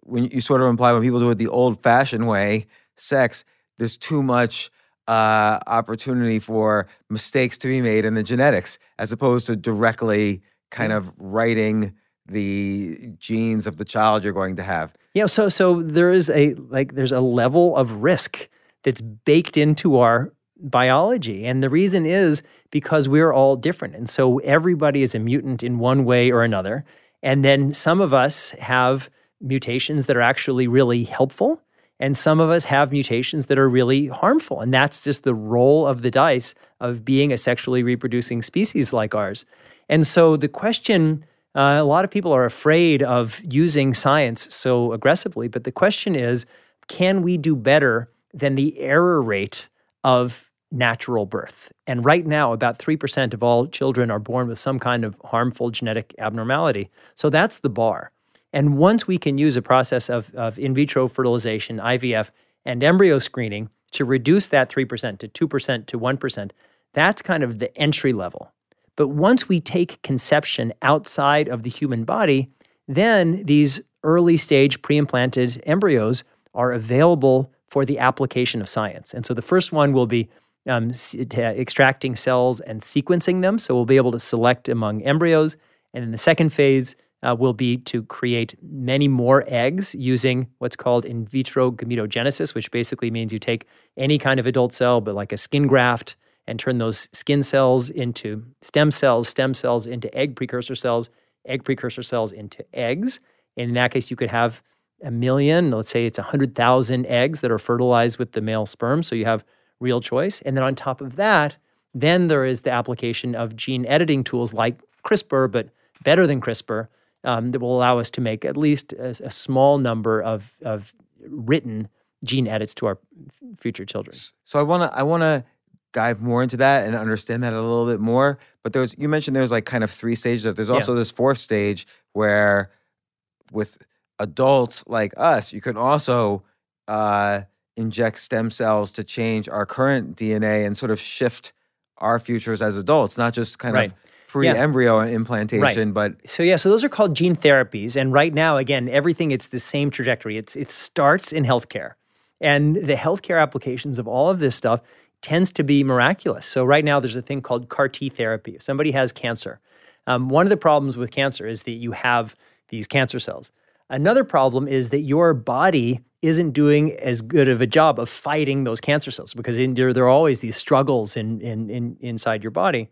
when you sort of imply when people do it the old-fashioned way, sex, there's too much opportunity for mistakes to be made in the genetics, as opposed to directly kind of writing the genes of the child you're going to have. Yeah, so there's a level of risk that's baked into our biology. And the reason is because we're all different. And so everybody is a mutant in one way or another. And then some of us have mutations that are actually really helpful. And some of us have mutations that are really harmful. And that's just the roll of the dice of being a sexually reproducing species like ours. And so the question, a lot of people are afraid of using science so aggressively, but the question is, can we do better than the error rate of natural birth? And right now, about 3% of all children are born with some kind of harmful genetic abnormality. So that's the bar. And once we can use a process of in vitro fertilization, IVF, and embryo screening to reduce that 3% to 2% to 1%, that's kind of the entry level. But once we take conception outside of the human body, then these early stage pre-implanted embryos are available for the application of science. And so the first one will be extracting cells and sequencing them. So we'll be able to select among embryos. And in the second phase will be to create many more eggs using what's called in vitro gametogenesis, which basically means you take any kind of adult cell, but like a skin graft, and turn those skin cells into stem cells into egg precursor cells into eggs. And in that case, you could have 1 million, let's say it's 100,000 eggs that are fertilized with the male sperm. So you have real choice. And then on top of that, then there is the application of gene editing tools like CRISPR, but better than CRISPR, that will allow us to make at least a small number of written gene edits to our future children. So I wanna dive more into that and understand that a little bit more. But you mentioned there's like kind of 3 stages of. There's also this 4th stage where with adults like us, you can also inject stem cells to change our current DNA and sort of shift our futures as adults, not just kind of pre-embryo implantation, but... So those are called gene therapies. And right now, again, everything, it's the same trajectory. It starts in healthcare. And the healthcare applications of all of this stuff tends to be miraculous. So right now, there's a thing called CAR T therapy. If somebody has cancer, one of the problems with cancer is that you have these cancer cells. Another problem is that your body isn't doing as good of a job of fighting those cancer cells because there are always these struggles inside your body.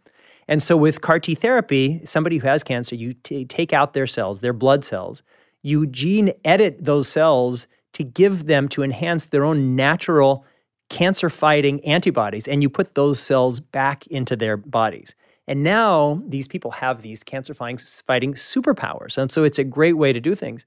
And so with CAR T therapy, somebody who has cancer, you take out their cells, their blood cells, you gene edit those cells to enhance their own natural cancer-fighting antibodies, and you put those cells back into their bodies. And now these people have these cancer-fighting superpowers. And so it's a great way to do things.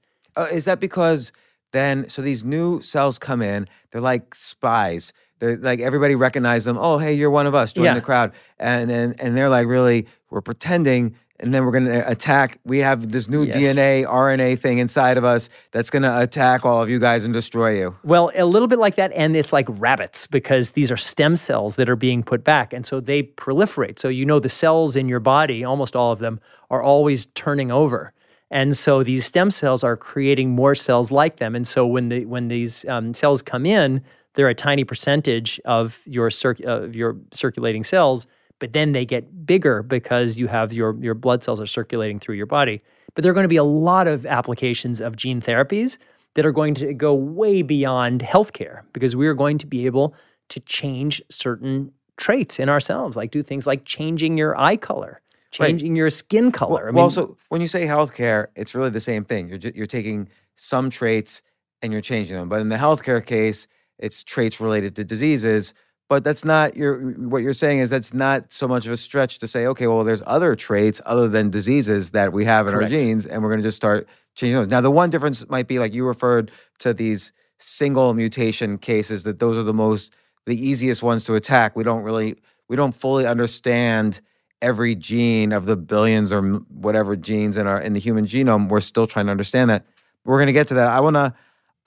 Is that because then, so these new cells come in, they're like spies. They're like, everybody recognizes them. Oh, hey, you're one of us, join the crowd. And they're like, really, we're pretending, and then we're going to attack. We have this new DNA, RNA thing inside of us that's going to attack all of you guys and destroy you. Well, a little bit like that, and it's like rabbits because these are stem cells that are being put back, and so they proliferate. So the cells in your body, almost all of them, are always turning over. And so these stem cells are creating more cells like them. And so when these cells come in, they're a tiny percentage of your circulating cells, but then they get bigger because you have your blood cells are circulating through your body. But there are going to be a lot of applications of gene therapies that are going to go way beyond healthcare because we are going to be able to change certain traits in ourselves, like do things like changing your eye color, changing your skin color. So when you say healthcare, it's really the same thing. You're taking some traits and you're changing them. But in the healthcare case, it's traits related to diseases. But that's not what you're saying is that's not so much of a stretch to say, okay, well, there's other traits other than diseases that we have in our genes, and we're going to just start changing those. Now, the one difference might be like you referred to these single mutation cases, that those are the easiest ones to attack. We don't fully understand every gene of the billions or whatever genes in the human genome. We're still trying to understand that. We're going to get to that.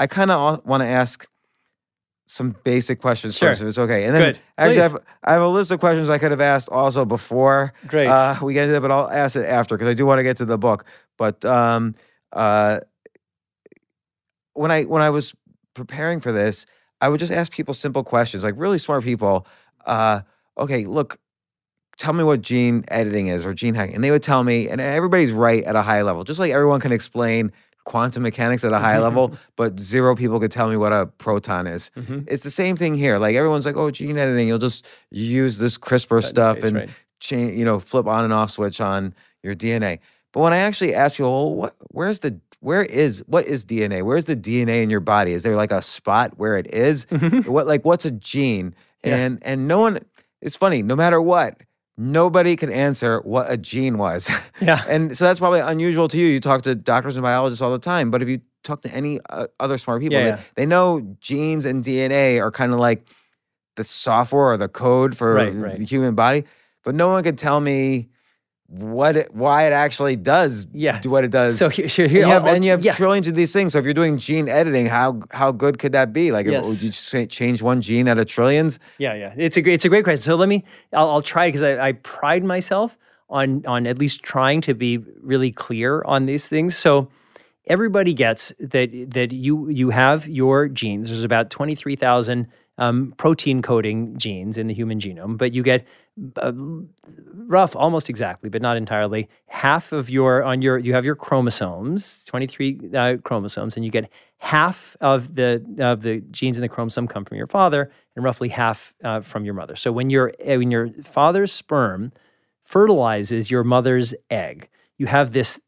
I kind of want to ask some basic questions first, if it's okay. And then actually I have a list of questions I could have asked also before we get into it, but I'll ask it after because I do want to get to the book. But when I was preparing for this, I would just ask people simple questions, like really smart people. Okay, look, tell me what gene editing is or gene hacking. And they would tell me, and everybody's right at a high level. Just like everyone can explain quantum mechanics at a high level, but 0 people could tell me what a proton is. It's the same thing here. Like everyone's like, oh, gene editing, you'll just use this CRISPR stuff and change, flip on and off switch on your DNA. But when I actually ask people, well, where's the what is DNA? Where's the DNA in your body? Is there like a spot where it is? What's a gene? Yeah. And no one, it's funny, no matter what, nobody can answer what a gene was. Yeah. And so that's probably unusual to you. You talk to doctors and biologists all the time, but if you talk to any other smart people, they know genes and DNA are kind of like the software or the code for the human body, but no one can tell me why it actually does do what it does. So here and you have trillions of these things. So if you're doing gene editing, how good could that be? Like, would you just change one gene out of trillions? Yeah. It's a great question. So I'll try, because I pride myself on at least trying to be really clear on these things. So everybody gets that you have your genes. There's about 23,000 protein coding genes in the human genome, but you get almost exactly, but not entirely, half of you have your chromosomes, 23 chromosomes, and you get half of the genes in the chromosome come from your father, and roughly half from your mother. So when your father's sperm fertilizes your mother's egg, you have this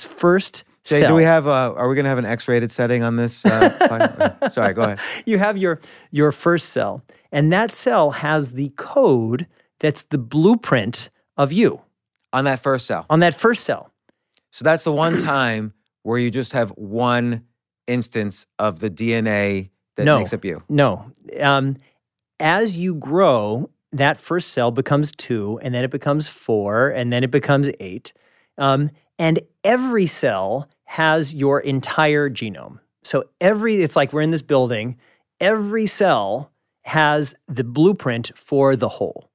first Jay, cell. do we have? Are we going to have an X-rated setting on this? Sorry, go ahead. You have your first cell, and that cell has the code that's the blueprint of you. On that first cell. On that first cell. So that's the one time where you just have one instance of the DNA that makes up you. No. As you grow, that first cell becomes 2, and then it becomes 4, and then it becomes 8. And every cell has your entire genome. So it's like we're in this building. Every cell has the blueprint for the whole.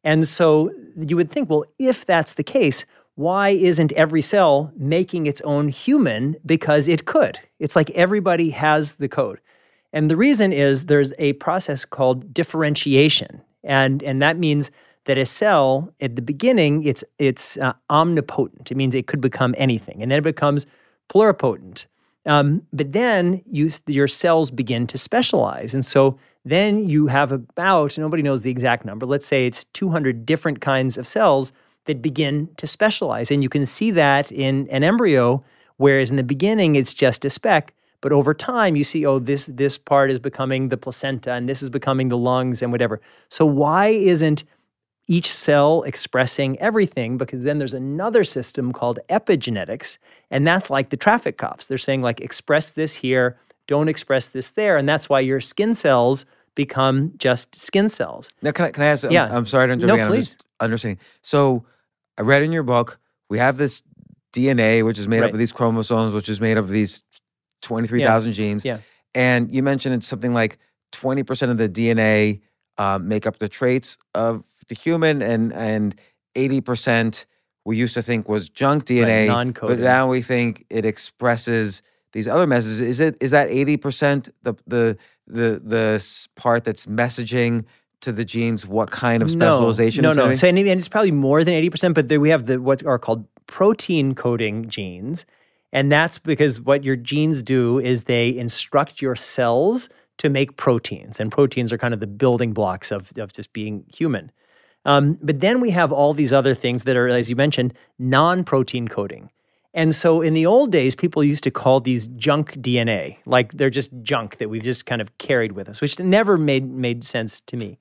And so you would think, well, if that's the case, why isn't every cell making its own human? Because it could. It's like everybody has the code. And the reason is there's a process called differentiation. And that means that a cell, at the beginning, it's omnipotent. It means it could become anything. And then it becomes pluripotent. But then your cells begin to specialize. And so then you have about, nobody knows the exact number, let's say it's 200 different kinds of cells that begin to specialize. And you can see that in an embryo, whereas in the beginning it's just a speck, but over time you see, this part is becoming the placenta, and this is becoming the lungs and whatever. So why isn't each cell expressing everything? Because then there's another system called epigenetics, and that's like the traffic cops. They're saying, like, express this here, don't express this there, and that's why your skin cells become just skin cells. Now, can I ask? I'm sorry to interrupt. No, please. I'm just understanding. So I read in your book, we have this DNA, which is made up of these chromosomes, which is made up of these 23,000 genes. Yeah. And you mentioned it's something like 20% of the DNA make up the traits of the human, and 80% we used to think was junk DNA, non-coded. but now we think it expresses these other messages. Is that 80% the part that's messaging to the genes what kind of specialization? No. So and it's probably more than 80%, but we have what are called protein coding genes, and that's because what your genes do is they instruct your cells to make proteins, and proteins are kind of the building blocks of just being human. But then we have all these other things that are, as you mentioned, non-protein coding. And so in the old days, people used to call these junk DNA, like they're just junk that we've just kind of carried with us, which never made sense to me.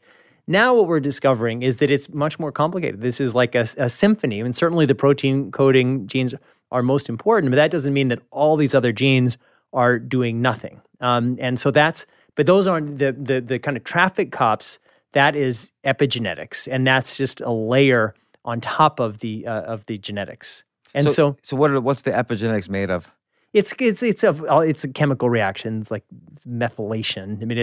Now what we're discovering is that it's much more complicated. This is like a symphony, and certainly the protein coding genes are most important, but that doesn't mean that all these other genes are doing nothing. And so but those aren't the kind of traffic cops. That is epigenetics, and that's just a layer on top of the genetics. And so what's the epigenetics made of? It's chemical reactions like methylation. I mean,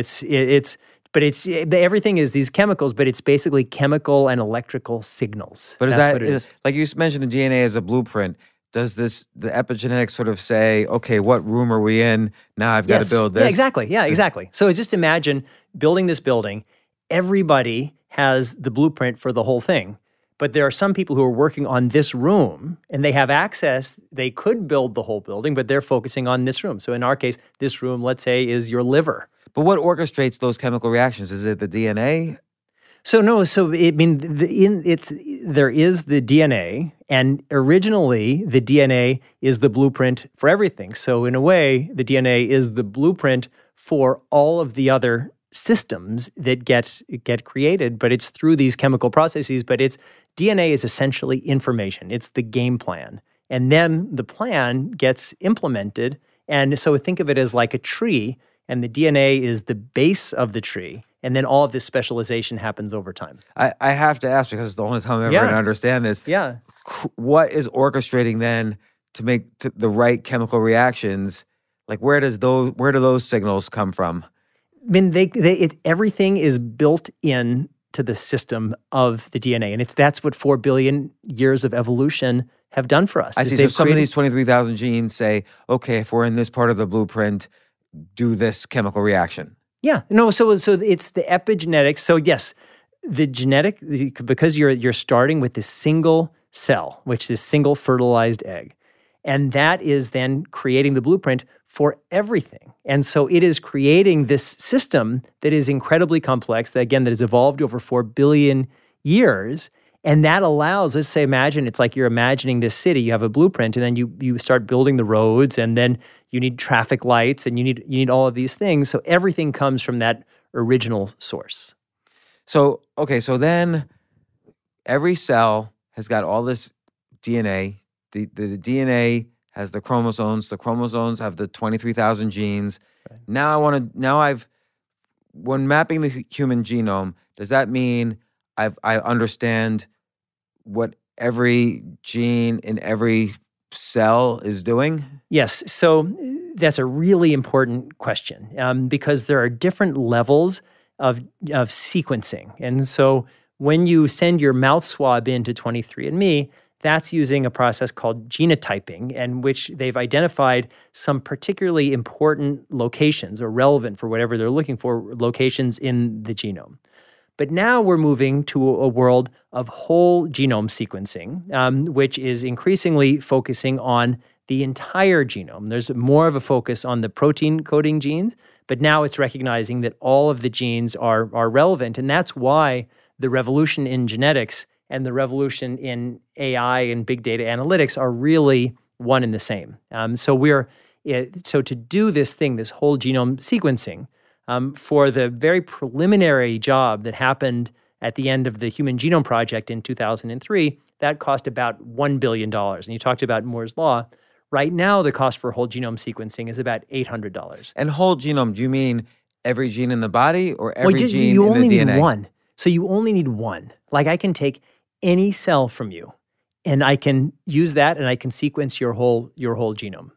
everything is these chemicals, but it's basically chemical and electrical signals. But is like you mentioned, the DNA as a blueprint? Does the epigenetics sort of say, okay, what room are we in? Now I've got to build this. Yeah, exactly. Yeah, exactly. So just imagine building this building. Everybody has the blueprint for the whole thing. But there are some people who are working on this room, and they have access. They could build the whole building, but they're focusing on this room. So in our case, this room, let's say, is your liver. But what orchestrates those chemical reactions? Is it the DNA? So no. So there is the DNA, And originally, the DNA is the blueprint for everything. So in a way, the DNA is the blueprint for all of the other systems that get created, but it's through these chemical processes. But DNA is essentially information. It's the game plan. And then the plan gets implemented. And so think of it as like a tree, and the DNA is the base of the tree. And then all of this specialization happens over time. I have to ask, because it's the only time I'm ever going to understand this. Yeah. What is orchestrating then to make the right chemical reactions? Like, where do those signals come from? I mean, everything is built in to the system of the DNA, and that's what 4 billion years of evolution have done for us. I see. So some of these 23,000 genes say, okay, if we're in this part of the blueprint, do this chemical reaction. Yeah. No. So it's the epigenetics. So yes, because you're starting with this single cell, which is single fertilized egg, and that is then creating the blueprint for everything. And so it is creating this system that is incredibly complex, that has evolved over 4 billion years. And that allows, let's say, imagine it's like you're imagining this city. You have a blueprint, and then you start building the roads, and then you need traffic lights, and you need all of these things. So everything comes from that original source. So, okay, so then every cell has got all this DNA. The DNA has the chromosomes. The chromosomes have the 23,000 genes. Right. When mapping the human genome, does that mean I understand what every gene in every cell is doing? Yes. So that's a really important question because there are different levels of sequencing. And so when you send your mouth swab into 23andMe, that's using a process called genotyping, in which they've identified some particularly important locations or relevant for whatever they're looking for, locations in the genome. But now we're moving to a world of whole genome sequencing, which is increasingly focusing on the entire genome. There's more of a focus on the protein coding genes, but now it's recognizing that all of the genes are relevant. And that's why the revolution in genetics and the revolution in AI and big data analytics are really one and the same. So to do this thing, this whole genome sequencing, for the very preliminary job that happened at the end of the Human Genome Project in 2003, that cost about $1 billion. And you talked about Moore's Law. Right now, the cost for whole genome sequencing is about $800. And whole genome, do you mean every gene in the body or every gene in the DNA? You only need one. So you only need one. Like I can take any cell from you, and I can use that, and I can sequence your whole genome,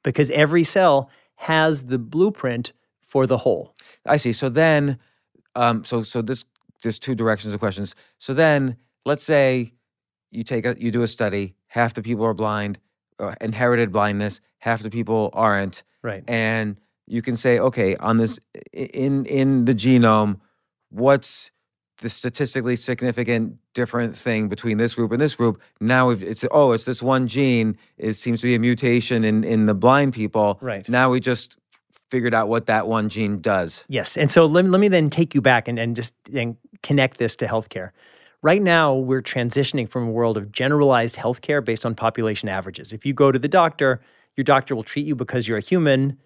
because every cell has the blueprint for the whole. I see. So then, there's two directions of questions. So then, let's say you do a study. Half the people are blind, inherited blindness. Half the people aren't. Right. And you can say, okay, on this in the genome, what's the statistically significant different thing between this group and this group? Now it's this one gene. It seems to be a mutation in the blind people. Right. Now we just figured out what that one gene does. Yes. And so let me then take you back and just connect this to healthcare. Right now, we're transitioning from a world of generalized healthcare based on population averages. If you go to the doctor, your doctor will treat you because you're a human,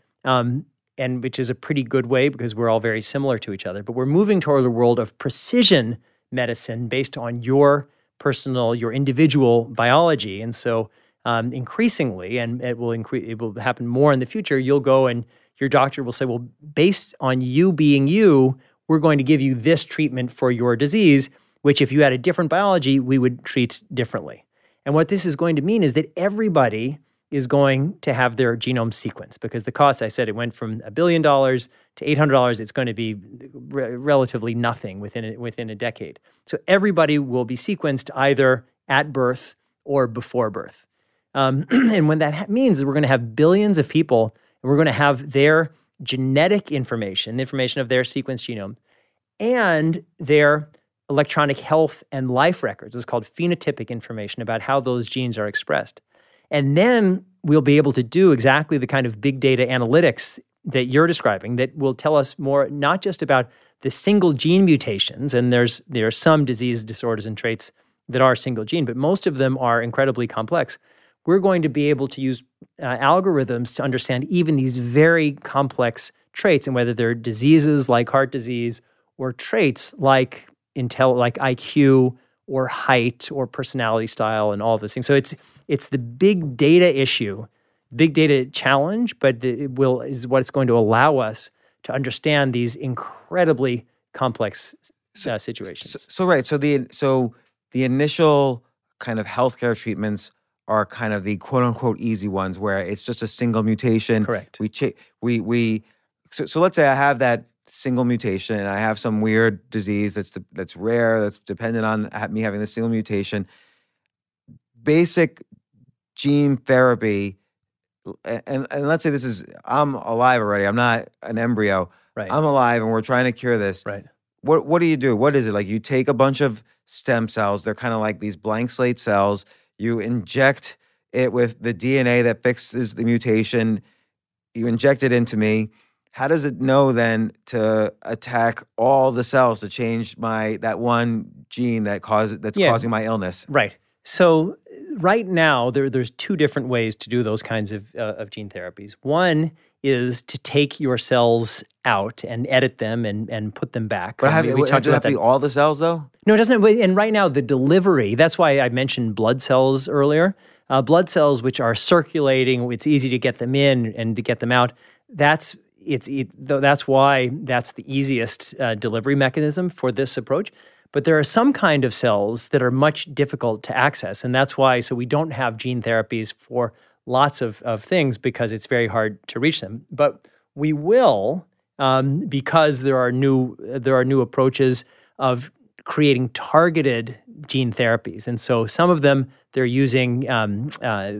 and which is a pretty good way because we're all very similar to each other. But we're moving toward a world of precision medicine based on your individual biology. And so increasingly, and it will happen more in the future, you'll go and your doctor will say, well, based on you being you, we're going to give you this treatment for your disease, which if you had a different biology, we would treat differently. And what this is going to mean is that everybody is going to have their genome sequenced, because the cost, I said, it went from $1 billion to $800. It's going to be relatively nothing within a decade. So everybody will be sequenced either at birth or before birth. And what that means is we're going to have billions of people, and we're going to have their genetic information, the information of their sequenced genome, and their electronic health and life records. It's called phenotypic information about how those genes are expressed. And then we'll be able to do exactly the kind of big data analytics that you're describing that will tell us more, not just about the single gene mutations, and there are some disease disorders and traits that are single gene, but most of them are incredibly complex. We're going to be able to use algorithms to understand even these very complex traits, and whether they're diseases like heart disease or traits like like IQ or height or personality style and all of those things. So it's the big data issue, big data challenge, but is what it's going to allow us to understand these incredibly complex situations. So the initial kind of healthcare treatments are kind of the quote unquote easy ones where it's just a single mutation. Correct. So let's say I have that single mutation and I have some weird disease that's rare, that's dependent on me having the single mutation. Basic gene therapy, and let's say I'm alive already. I'm not an embryo. Right. I'm alive and we're trying to cure this. Right. What do you do? What is it? Like you take a bunch of stem cells. They're kind of like these blank slate cells. You inject it with the DNA that fixes the mutation. You inject it into me. How does it know then to attack all the cells to change that one gene that's causing my illness? Right. So right now, there's two different ways to do those kinds of gene therapies. One is to take your cells out and edit them and put them back. But does it have to be all the cells, though? No, it doesn't. And right now, the delivery, that's why I mentioned blood cells earlier. Blood cells, which are circulating, it's easy to get them in and to get them out. That's why that's the easiest delivery mechanism for this approach. But there are some kind of cells that are much difficult to access, and that's why. So we don't have gene therapies for lots of things because it's very hard to reach them. But we will, because there are new approaches of creating targeted gene therapies, and so some of them they're using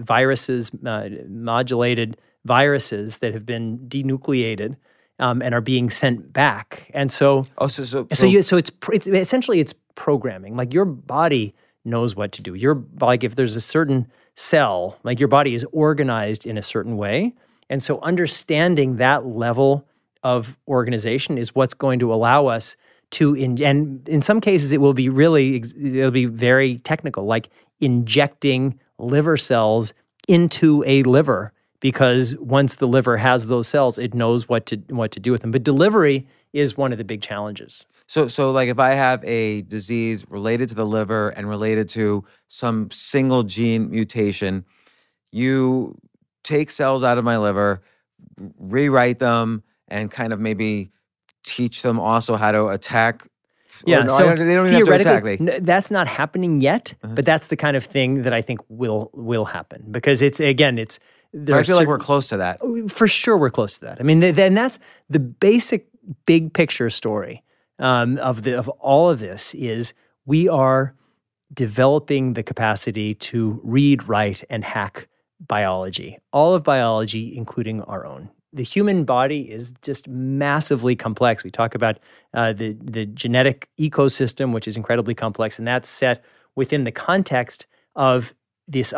viruses, modulated viruses that have been denucleated. And are being sent back, and so it's essentially it's programming. Like your body knows what to do. If there's a certain cell, like your body is organized in a certain way, and so understanding that level of organization is what's going to allow us to. And in some cases, it'll be very technical, like injecting liver cells into a liver. Because once the liver has those cells, it knows what to do with them. But delivery is one of the big challenges. So like if I have a disease related to the liver and related to some single gene mutation, you take cells out of my liver, rewrite them, and kind of maybe teach them also how to attack. Yeah, so they don't even have to attack. That's not happening yet, but that's the kind of thing that I think will happen. Because I feel like we're close to that. For sure, we're close to that. I mean, then that's the basic big picture story of all of this is we are developing the capacity to read, write, and hack biology. All of biology, including our own. The human body is just massively complex. We talk about the genetic ecosystem, which is incredibly complex, and that's set within the context of this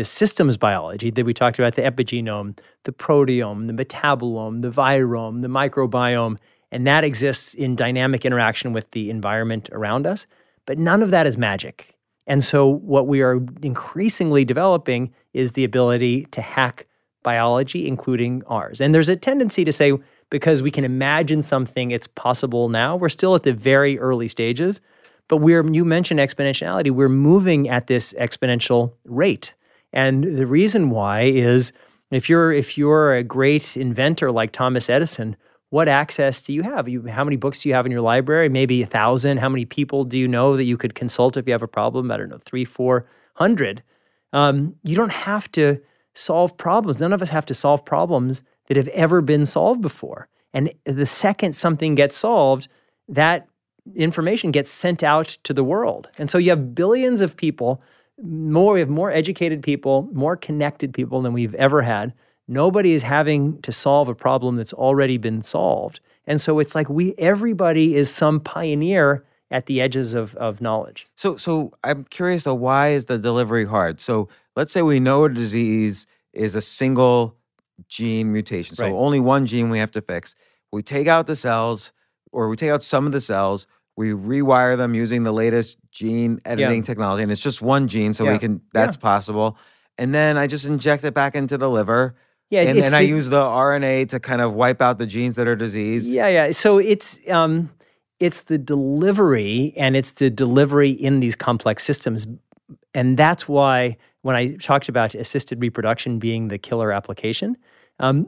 systems biology that we talked about, the epigenome, the proteome, the metabolome, the virome, the microbiome, and that exists in dynamic interaction with the environment around us. But none of that is magic. And so what we are increasingly developing is the ability to hack biology, including ours. And there's a tendency to say, because we can imagine something, it's possible now. We're still at the very early stages. But you mentioned exponentiality. We're moving at this exponential rate. And the reason why is if you're a great inventor like Thomas Edison, what access do you have? How many books do you have in your library? Maybe 1,000. How many people do you know that you could consult if you have a problem? I don't know, 300-400. You don't have to solve problems. None of us have to solve problems that have ever been solved before. And the second something gets solved, that information gets sent out to the world. And so you have billions of people, we have more educated people, more connected people than we've ever had. Nobody is having to solve a problem that's already been solved. And so it's like everybody is some pioneer at the edges of knowledge. So I'm curious though, why is the delivery hard? So let's say we know a disease is a single gene mutation. So only one gene we have to fix. We take out the cells, or we take out some of the cells, We rewire them using the latest gene editing technology, and it's just one gene, so we can. That's possible. And then I just inject it back into the liver. Yeah, and then I use the RNA to kind of wipe out the genes that are diseased. Yeah. So it's the delivery, and it's the delivery in these complex systems, and that's why when I talked about assisted reproduction being the killer application,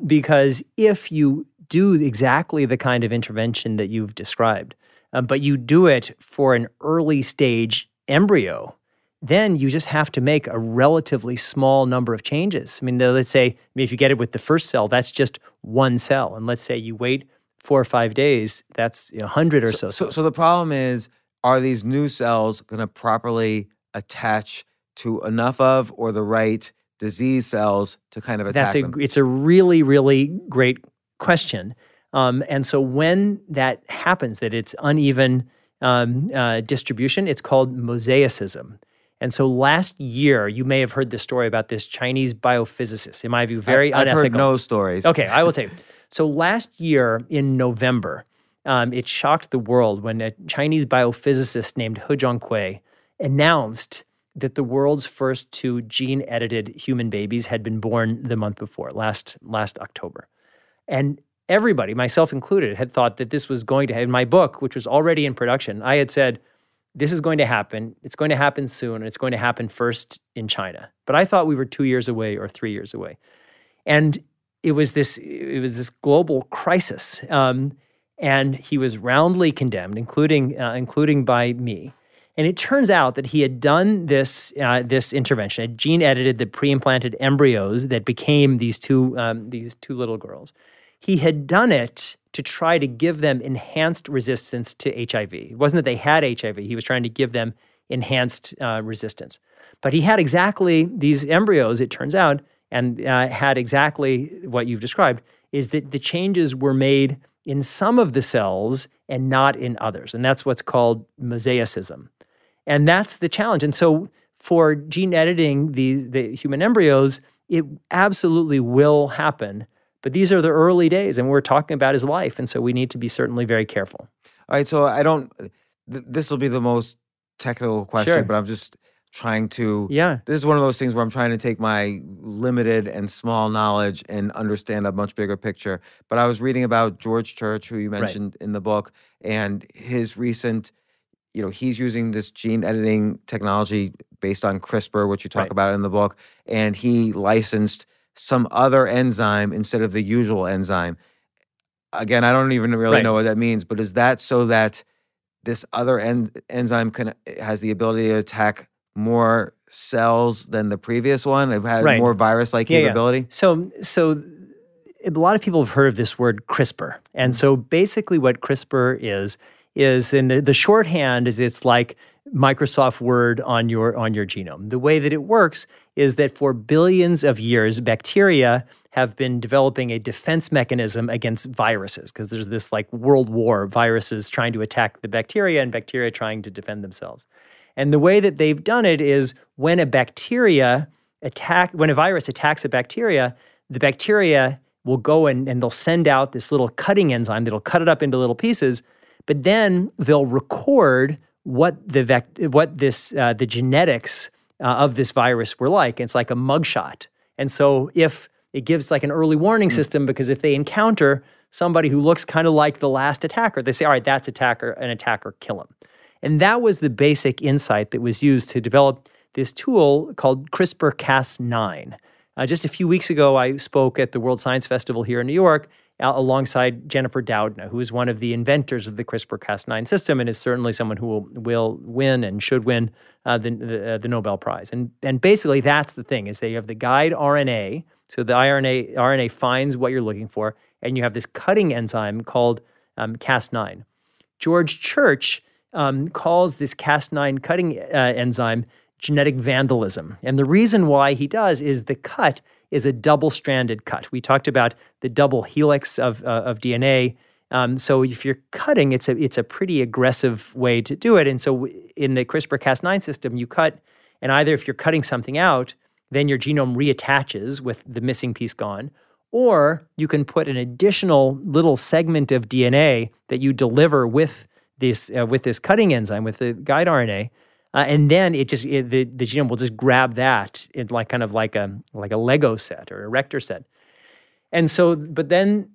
because if you do exactly the kind of intervention that you've described, but you do it for an early stage embryo, then you just have to make a relatively small number of changes. I mean, let's say if you get it with the first cell, that's just one cell. And let's say you wait 4 or 5 days, that's 100 or so. So the problem is, are these new cells going to properly attach to enough of or the right disease cells to kind of attack them? It's a really, really great question. And so when that happens, that it's uneven distribution, it's called mosaicism. And so last year, you may have heard this story about this Chinese biophysicist, in my view, very unethical. I've heard no stories. Okay, I will tell you. So last year in November, it shocked the world when a Chinese biophysicist named He Zhonghui announced that the world's first 2 gene-edited human babies had been born the month before, last October. And everybody, myself included, had thought that this was going to happen. In my book, which was already in production, I had said, this is going to happen. It's going to happen soon, and it's going to happen first in China. But I thought we were 2 years away or 3 years away. And it was this global crisis. And he was roundly condemned, including by me. And it turns out that he had done this intervention, had gene-edited the pre-implanted embryos that became these two little girls. He had done it to try to give them enhanced resistance to HIV. It wasn't that they had HIV. He was trying to give them enhanced resistance. But he had exactly these embryos, it turns out, and had exactly what you've described, is that the changes were made in some of the cells and not in others. And that's what's called mosaicism. And that's the challenge. And so for gene editing the human embryos, it absolutely will happen. But these are the early days, and what we're talking about his life. And so we need to be certainly very careful. All right, so this will be the most technical question, but I'm just trying to, this is one of those things where I'm trying to take my limited and small knowledge and understand a much bigger picture. But I was reading about George Church, who you mentioned in the book, and his recent, he's using this gene editing technology based on CRISPR, which you talk about in the book, and he licensed some other enzyme instead of the usual enzyme. Again, I don't even really know what that means, but is that so that this other enzyme has the ability to attack more cells than the previous one? It has more virus-like capability? So a lot of people have heard of this word CRISPR. And so basically what CRISPR is in the shorthand is it's like Microsoft Word on your genome. The way that it works is that for billions of years, bacteria have been developing a defense mechanism against viruses, because there's this like world war, viruses trying to attack the bacteria and bacteria trying to defend themselves. And the way that they've done it is when a virus attacks a bacteria, the bacteria will go and they'll send out this little cutting enzyme that'll cut it up into little pieces, but then they'll record what the genetics of this virus were like. It's like a mugshot. And so if it gives like an early warning system, because if they encounter somebody who looks kind of like the last attacker, they say, all right, that's an attacker, kill him. And that was the basic insight that was used to develop this tool called CRISPR-Cas9. Just a few weeks ago, I spoke at the World Science Festival here in New York alongside Jennifer Doudna, who is one of the inventors of the CRISPR-Cas9 system and is certainly someone who will win and should win the Nobel Prize. And basically, that's the thing, is that you have the guide RNA, so the RNA finds what you're looking for, and you have this cutting enzyme called Cas9. George Church calls this Cas9 cutting enzyme genetic vandalism. And the reason why he does is the cut is a double-stranded cut. We talked about the double helix of DNA. So if you're cutting, it's a pretty aggressive way to do it. And so in the CRISPR-Cas9 system, you cut, and either if you're cutting something out, then your genome reattaches with the missing piece gone, or you can put an additional little segment of DNA that you deliver with with this cutting enzyme, with the guide RNA, and then the genome will just grab that in like kind of like a Lego set or a Rector set. And so, but then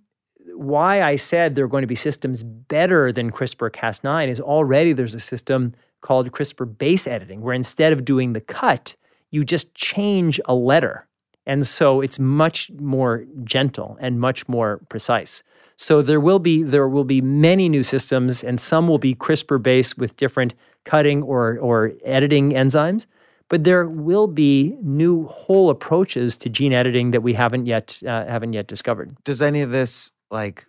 why I said there are going to be systems better than CRISPR-Cas9 is already there's a system called CRISPR base editing, where instead of doing the cut, you just change a letter. And so it's much more gentle and much more precise. So there will be many new systems, and some will be CRISPR-based with different cutting or editing enzymes. But there will be new whole approaches to gene editing that we haven't yet discovered. Does any of this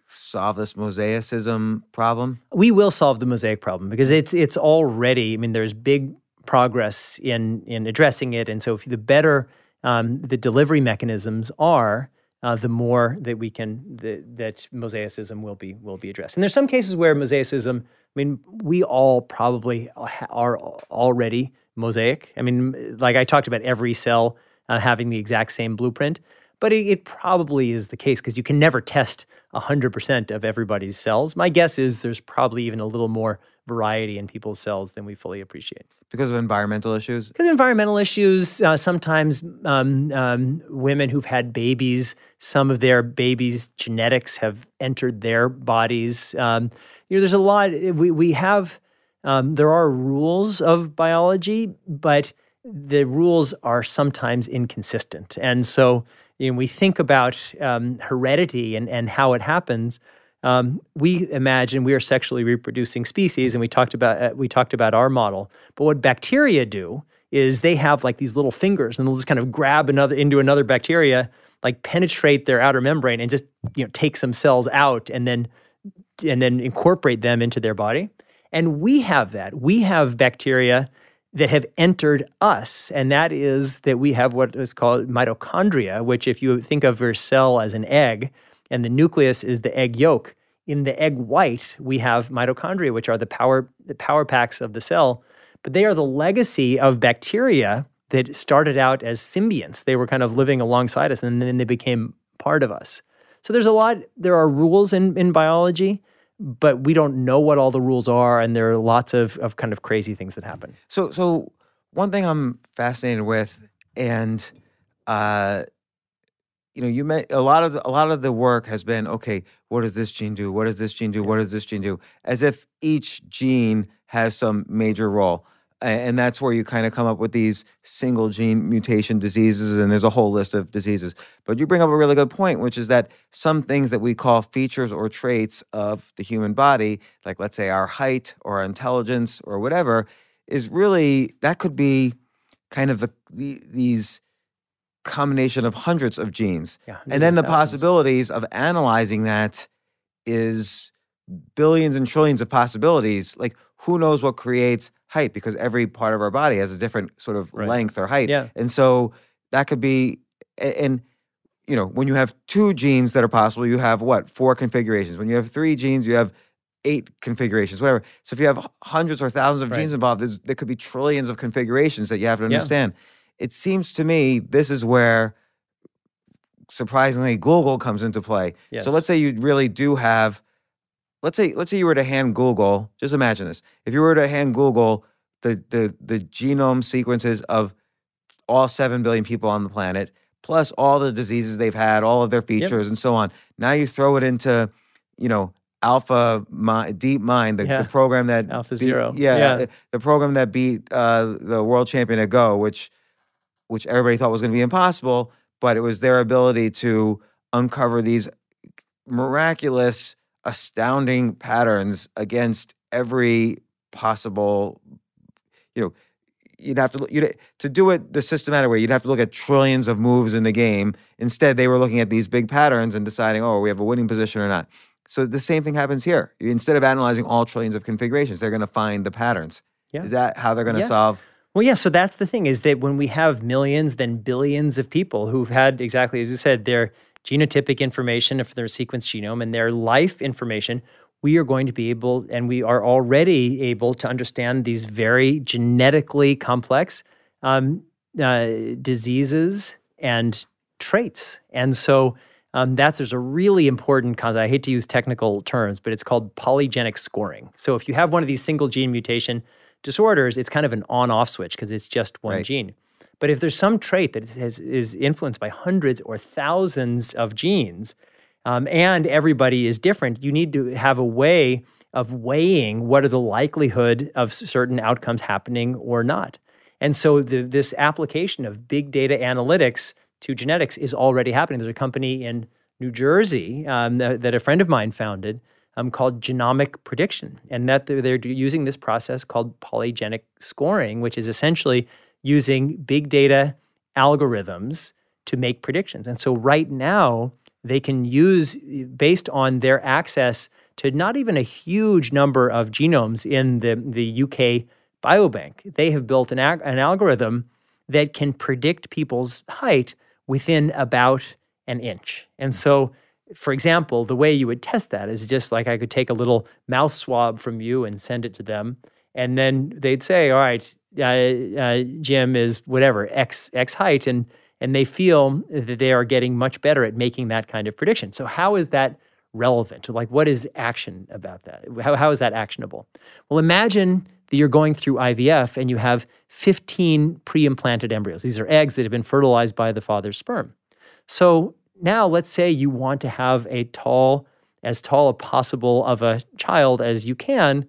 solve this mosaicism problem? We will solve the mosaic problem because it's already. I mean, there's big progress in addressing it, and so if the better the delivery mechanisms are, the more that that mosaicism will be addressed. And there's some cases where mosaicism. I mean, we all probably are already mosaic. I mean, like I talked about every cell having the exact same blueprint, but it probably is the case because you can never test 100% of everybody's cells. My guess is there's probably even a little more variety in people's cells than we fully appreciate. Because of environmental issues? Because of environmental issues, sometimes women who've had babies, some of their babies' genetics have entered their bodies. There's a lot. We have. There are rules of biology, but the rules are sometimes inconsistent. And so we think about heredity and how it happens. We imagine we are sexually reproducing species, and we talked about our model. But what bacteria do is they have like these little fingers, and they'll just kind of grab into another bacteria, like penetrate their outer membrane, and just take some cells out, and then incorporate them into their body. And we have that. We have bacteria that have entered us, and that is that we have what is called mitochondria, which if you think of your cell as an egg, and the nucleus is the egg yolk, in the egg white, we have mitochondria, which are the power packs of the cell, but they are the legacy of bacteria that started out as symbionts. They were kind of living alongside us, and then they became part of us. So there are rules in biology, but we don't know what all the rules are, and there are lots of kind of crazy things that happen. So one thing I'm fascinated with, and you met a lot of the work has been, okay, what does this gene do? What does this gene do? What does this gene do? As if each gene has some major role. And that's where you kind of come up with these single gene mutation diseases, and there's a whole list of diseases. But you bring up a really good point, which is that some things that we call features or traits of the human body, like let's say our height or our intelligence or whatever, is really, that could be kind of these combination of hundreds of genes. Yeah, and then the possibilities of analyzing that is billions and trillions of possibilities. Like, who knows what creates height, because every part of our body has a different sort of length or height. Yeah. And so that could be, and when you have 2 genes that are possible, you have 4 configurations. When you have 3 genes, you have 8 configurations, whatever. So if you have hundreds or thousands of genes involved, there could be trillions of configurations that you have to understand. Yeah. It seems to me this is where, surprisingly, Google comes into play. Yes. So let's say you really do have, let's say you were to hand Google, just imagine this. If you were to hand Google the genome sequences of all 7 billion people on the planet, plus all the diseases they've had, all of their features and so on. Now you throw it into, DeepMind, the program that AlphaZero. The program that beat the world champion at Go, which everybody thought was going to be impossible, but it was their ability to uncover these miraculous, astounding patterns against every possible, you'd have to do it the systematic way. You'd have to look at trillions of moves in the game. Instead, they were looking at these big patterns and deciding, we have a winning position or not. So the same thing happens here. Instead of analyzing all trillions of configurations, they're going to find the patterns. Yeah. Is that how they're going to solve? Well, yeah. So that's the thing, is that when we have millions, then billions of people who've had, exactly as you said, their genotypic information of their sequence genome and their life information, we are going to be able, and we are already able, to understand these very genetically complex diseases and traits. And so There's a really important concept. I hate to use technical terms, but it's called polygenic scoring. So if you have one of these single gene mutation disorders, it's kind of an on-off switch because it's just one gene. But if there's some trait that is influenced by hundreds or thousands of genes, and everybody is different, you need to have a way of weighing what are the likelihood of certain outcomes happening or not. And so this application of big data analytics to genetics is already happening. There's a company in New Jersey that a friend of mine founded called Genomic Prediction, and that they're using this process called polygenic scoring, which is essentially using big data algorithms to make predictions. And so right now, they can use, based on their access to not even a huge number of genomes in the UK biobank, they have built an algorithm that can predict people's height within about an inch. And so, for example, the way you would test that is just like I could take a little mouth swab from you and send it to them, and then they'd say, all right, Jim is whatever, X height, and they feel that they are getting much better at making that kind of prediction. So how is that relevant? Like, what is action about that? How is that actionable? Well, imagine that you're going through IVF and you have 15 pre-implanted embryos. These are eggs that have been fertilized by the father's sperm. So now let's say you want to have as tall a possible of a child as you can,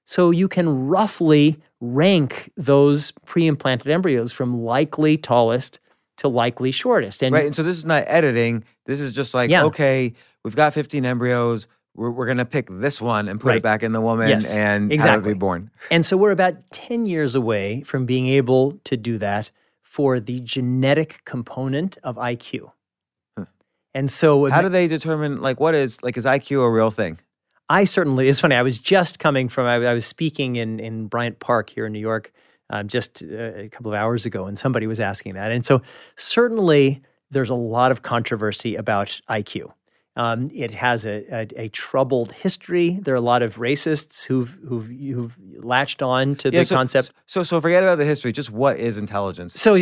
so you can roughly rank those pre-implanted embryos from likely tallest to likely shortest. And and so this is not editing. This is just like, okay, we've got 15 embryos. We're going to pick this one and put it back in the woman and have it be born. And so we're about 10 years away from being able to do that for the genetic component of IQ. And so how do they determine, like, is IQ a real thing? It's funny, I was just coming from, I was speaking in Bryant Park here in New York just a couple of hours ago, and somebody was asking that. And so certainly there's a lot of controversy about IQ. It has a troubled history. There are a lot of racists who've latched on to the concept. So forget about the history. Just what is intelligence? So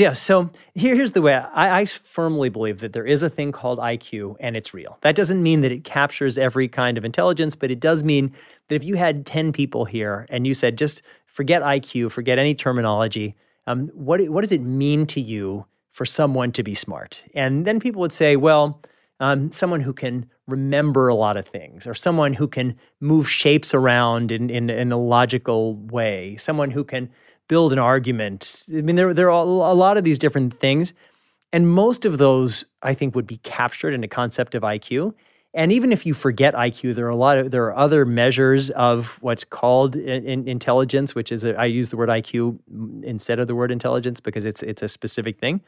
here's the way I firmly believe that there is a thing called IQ, and it's real. That doesn't mean that it captures every kind of intelligence, but it does mean that if you had 10 people here and you said, just forget IQ, forget any terminology, what does it mean to you for someone to be smart? And then people would say, well, someone who can remember a lot of things, or someone who can move shapes around in a logical way, someone who can build an argument. I mean, there are a lot of these different things, and most of those, I think, would be captured in a concept of IQ. And even if you forget IQ, there are other measures of what's called intelligence, which is I use the word IQ instead of the word intelligence because it's a specific thing.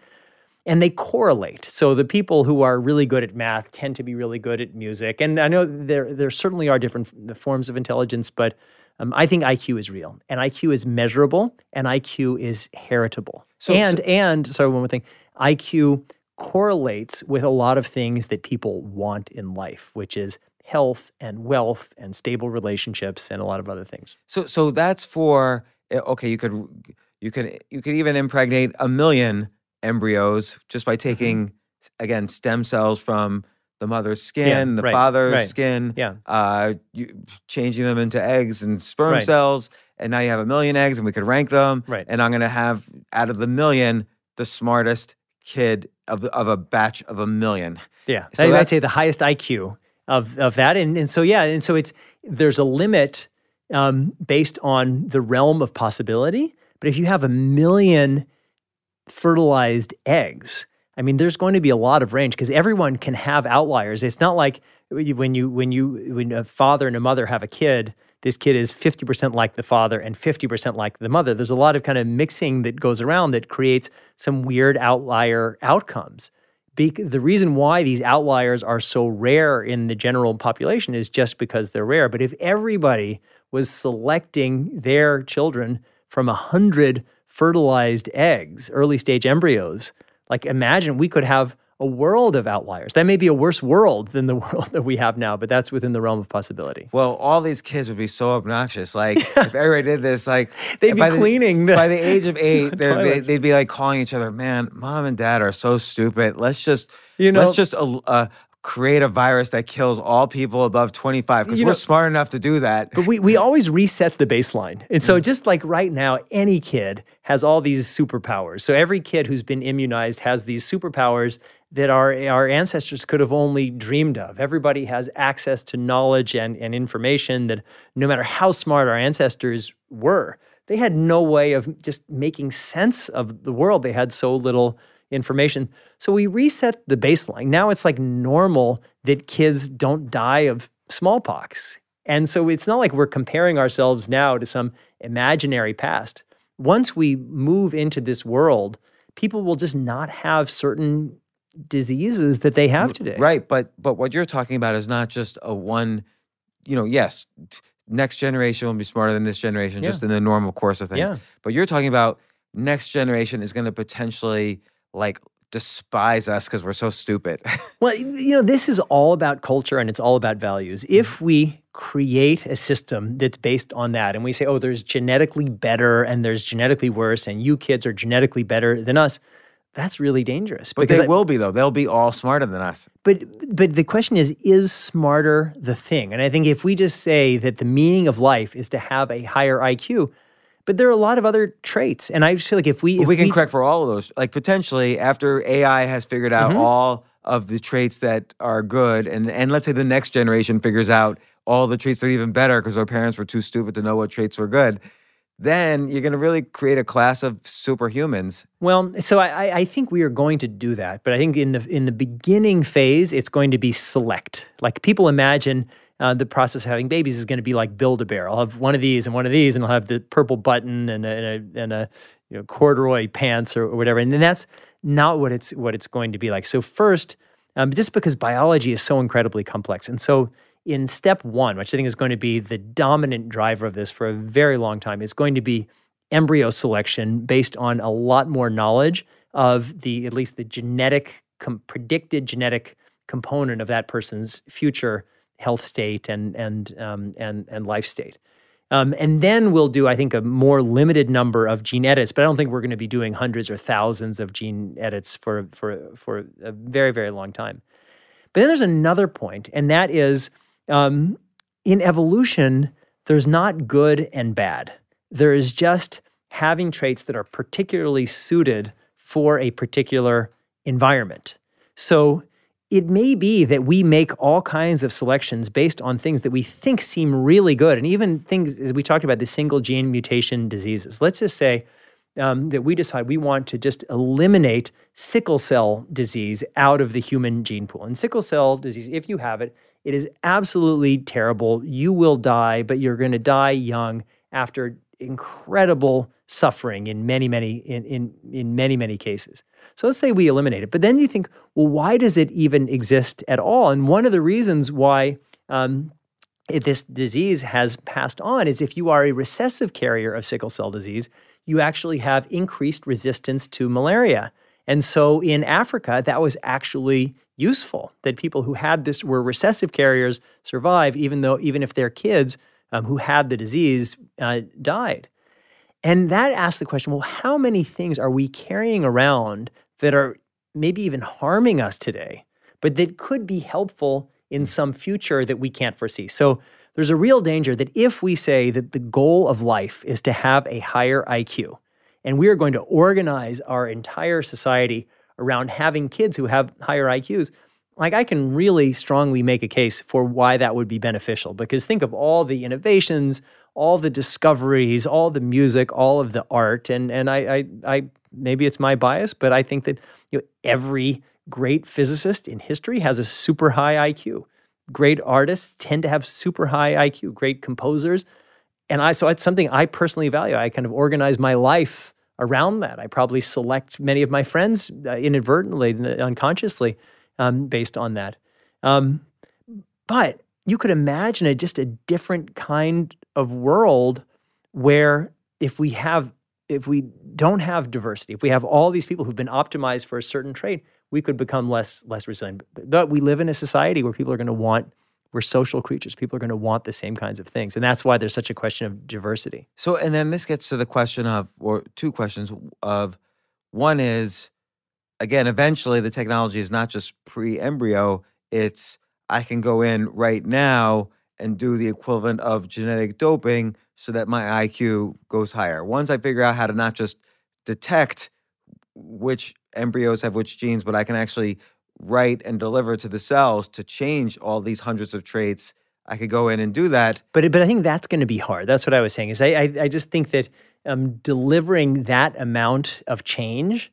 And they correlate. So the people who are really good at math tend to be really good at music. And I know there certainly are different forms of intelligence, but I think IQ is real. And IQ is measurable, and IQ is heritable. Sorry, one more thing. IQ correlates with a lot of things that people want in life, which is health and wealth and stable relationships and a lot of other things. So that's for, okay, you could even impregnate 1 million embryos just by taking, again, stem cells from the mother's skin, the father's skin, changing them into eggs and sperm cells, and now you have 1 million eggs, and we could rank them, and I'm going to have, out of the 1 million, the smartest kid of a batch of 1 million. Yeah, so I'd say the highest IQ of that, and so there's a limit based on the realm of possibility, but if you have 1 million fertilized eggs, I mean, there's going to be a lot of range because everyone can have outliers. It's not like when a father and a mother have a kid, this kid is 50% like the father and 50% like the mother. There's a lot of kind of mixing that goes around that creates some weird outlier outcomes. The reason why these outliers are so rare in the general population is just because they're rare. But if everybody was selecting their children from 100 fertilized eggs, early stage embryos, like imagine we could have a world of outliers. That may be a worse world than the world that we have now, but that's within the realm of possibility. Well, all these kids would be so obnoxious. Like if everybody did this, like they'd be cleaning. By the age of 8, they'd be like calling each other, "Man, mom and dad are so stupid. Let's just create a virus that kills all people above 25 because we're smart enough to do that. But we always reset the baseline. And so just like right now, any kid has all these superpowers. So every kid who's been immunized has these superpowers that our ancestors could have only dreamed of. Everybody has access to knowledge and information that no matter how smart our ancestors were, they had no way of just making sense of the world. They had so little information. So we reset the baseline. Now it's like normal that kids don't die of smallpox. And so it's not like we're comparing ourselves now to some imaginary past. Once we move into this world, people will just not have certain diseases that they have today. Right, but what you're talking about is not just a one, yes, next generation will be smarter than this generation, just in the normal course of things. Yeah. But you're talking about next generation is going to potentially despise us because we're so stupid. Well, this is all about culture and it's all about values. If we create a system that's based on that and we say, oh, there's genetically better and there's genetically worse and you kids are genetically better than us, that's really dangerous. But they will be, though. They'll be all smarter than us. But the question is smarter the thing? And I think if we just say that the meaning of life is to have a higher IQ, but there are a lot of other traits. And I just feel like if we can correct for all of those, potentially after AI has figured out all of the traits that are good, and let's say the next generation figures out all the traits that are even better because our parents were too stupid to know what traits were good, then you're going to really create a class of superhumans. Well, so I think we are going to do that, but I think in the beginning phase, it's going to be select. Like people imagine the process of having babies is going to be like Build-A-Bear. I'll have one of these, and I'll have the purple button and a corduroy pants or whatever. And then that's not what it's going to be like. So first, just because biology is so incredibly complex, and so in step one, which I think is going to be the dominant driver of this for a very long time, is going to be embryo selection based on a lot more knowledge of at least the genetic, predicted genetic component of that person's future health state and life state. And then we'll do, I think, a more limited number of gene edits, but I don't think we're going to be doing hundreds or thousands of gene edits for a very, very long time. But then there's another point, and that is, in evolution, there's not good and bad. There is just having traits that are particularly suited for a particular environment. So it may be that we make all kinds of selections based on things that we think seem really good, and even things, as we talked about, the single gene mutation diseases. Let's just say that we decide we want to just eliminate sickle cell disease out of the human gene pool. And sickle cell disease, if you have it, it is absolutely terrible. You will die, but you're going to die young after incredible suffering in many, many cases. So let's say we eliminate it. But then you think, well, why does it even exist at all? And one of the reasons why this disease has passed on is if you are a recessive carrier of sickle cell disease, you actually have increased resistance to malaria. And so in Africa, that was actually useful, that people who had this were recessive carriers survive, even if their kids who had the disease died. And that asks the question, well, how many things are we carrying around that are maybe even harming us today, but that could be helpful in some future that we can't foresee? So there's a real danger that if we say that the goal of life is to have a higher IQ, and we are going to organize our entire society around having kids who have higher IQs, I can really strongly make a case for why that would be beneficial. Because think of all the innovations, all the discoveries, all the music, all of the art, and I maybe it's my bias, but I think that every great physicist in history has a super high IQ. Great artists tend to have super high IQ. Great composers. And so it's something I personally value. I kind of organize my life around that. I probably select many of my friends inadvertently, unconsciously, based on that. But you could imagine just a different kind of world where if we don't have diversity, if we have all these people who've been optimized for a certain trait, we could become less resilient. But we live in a society where people are going to want, we're social creatures. People are going to want the same kinds of things. And that's why there's such a question of diversity. So, and then this gets to the question of, or two questions of, one is, again, eventually the technology is not just pre-embryo, It's I can go in right now and do the equivalent of genetic doping so that my IQ goes higher. Once I figure out how to not just detect which embryos have which genes, but I can actually write and deliver to the cells to change all these hundreds of traits, I could go in and do that. But I think that's going to be hard. That's what I was saying. Is I just think that delivering that amount of change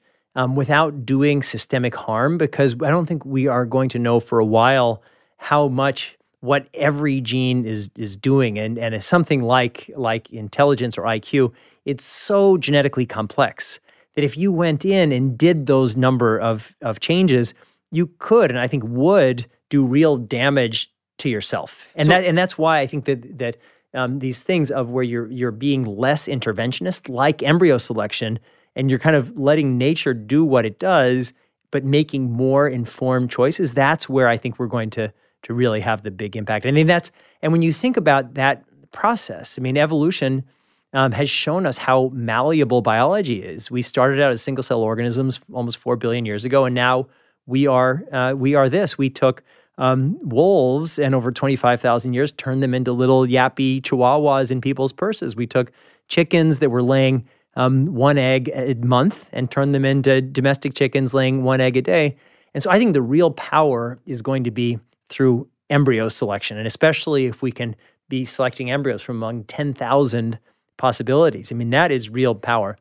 without doing systemic harm, because I don't think we are going to know for a while how much what every gene is doing, and it's something like intelligence or IQ. It's so genetically complex that if you went in and did those number of changes, you could, and I think would, do real damage to yourself. And that's why I think that these things of where you're being less interventionist, like embryo selection, and you're kind of letting nature do what it does, but making more informed choices. That's where I think we're going to really have the big impact. I mean, and when you think about that process, I mean, evolution has shown us how malleable biology is. We started out as single-cell organisms almost 4 billion years ago, and now we are this. We took wolves and over 25,000 years turned them into little yappy chihuahuas in people's purses. We took chickens that were laying 1 egg a month and turned them into domestic chickens laying 1 egg a day. And so I think the real power is going to be through embryo selection, and especially if we can be selecting embryos from among 10,000 possibilities. I mean, that is real power.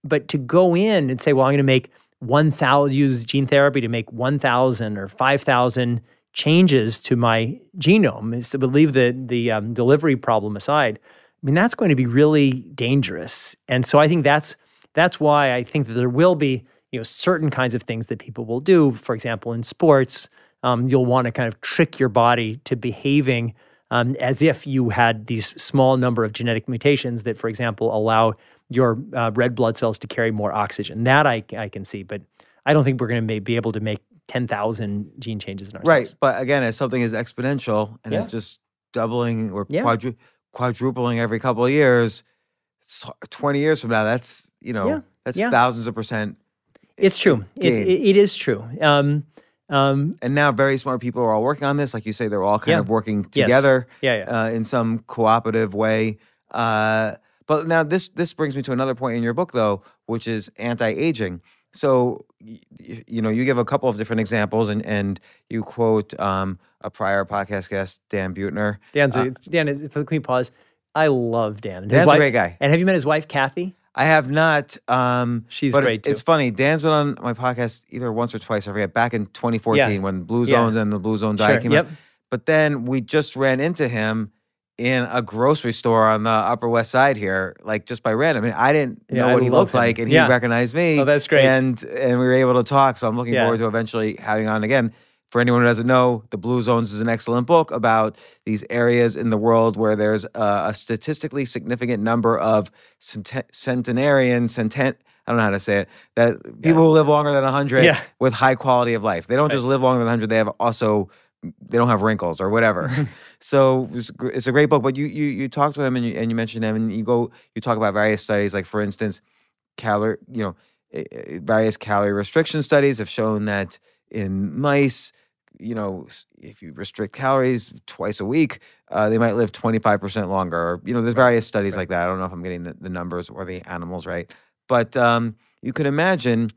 But to go in and say, well, I'm going to make 1,000, use gene therapy to make 1,000 or 5,000 changes to my genome, is to leave the delivery problem aside. I mean, that's going to be really dangerous. And so I think that's why I think that there will be, certain kinds of things that people will do. For example, in sports, you'll want to kind of trick your body to behaving as if you had these small number of genetic mutations that, for example, allow your red blood cells to carry more oxygen. That I can see, but I don't think we're going to be able to make 10,000 gene changes in ourselves. Right, but again, as something is exponential and it's just doubling or quadrupling every couple of years, 20 years from now, that's thousands of percent. It's true. It is true. And now very smart people are all working on this. Like you say, they're all kind of working together in some cooperative way. But now this brings me to another point in your book, though, which is anti-aging. So, you give a couple of different examples, and you quote a prior podcast guest, Dan Buettner. Let me pause. I love Dan. Dan's a great guy. And have you met his wife, Kathy? I have not. She's great, too. It's funny. Dan's been on my podcast either once or twice, I forget, back in 2014 when Blue Zones and the Blue Zone Diet came out. But then we just ran into him in a grocery store on the Upper West Side here, like just by random. I mean, I didn't know what he looked like, and he recognized me. Oh, that's great. And we were able to talk, so I'm looking forward to eventually having on again. For anyone who doesn't know, The Blue Zones is an excellent book about these areas in the world where there's a statistically significant number of centenarians, I don't know how to say it, that people who live longer than 100 with high quality of life. They don't just live longer than 100, they don't have wrinkles or whatever. So it's a great book. But you talk to him and you mention him, and you talk about various studies, like for instance, various calorie restriction studies have shown that in mice, if you restrict calories twice a week, they might live 25% longer. Or, there's various studies like that. I don't know if I'm getting the numbers or the animals right. But you can imagine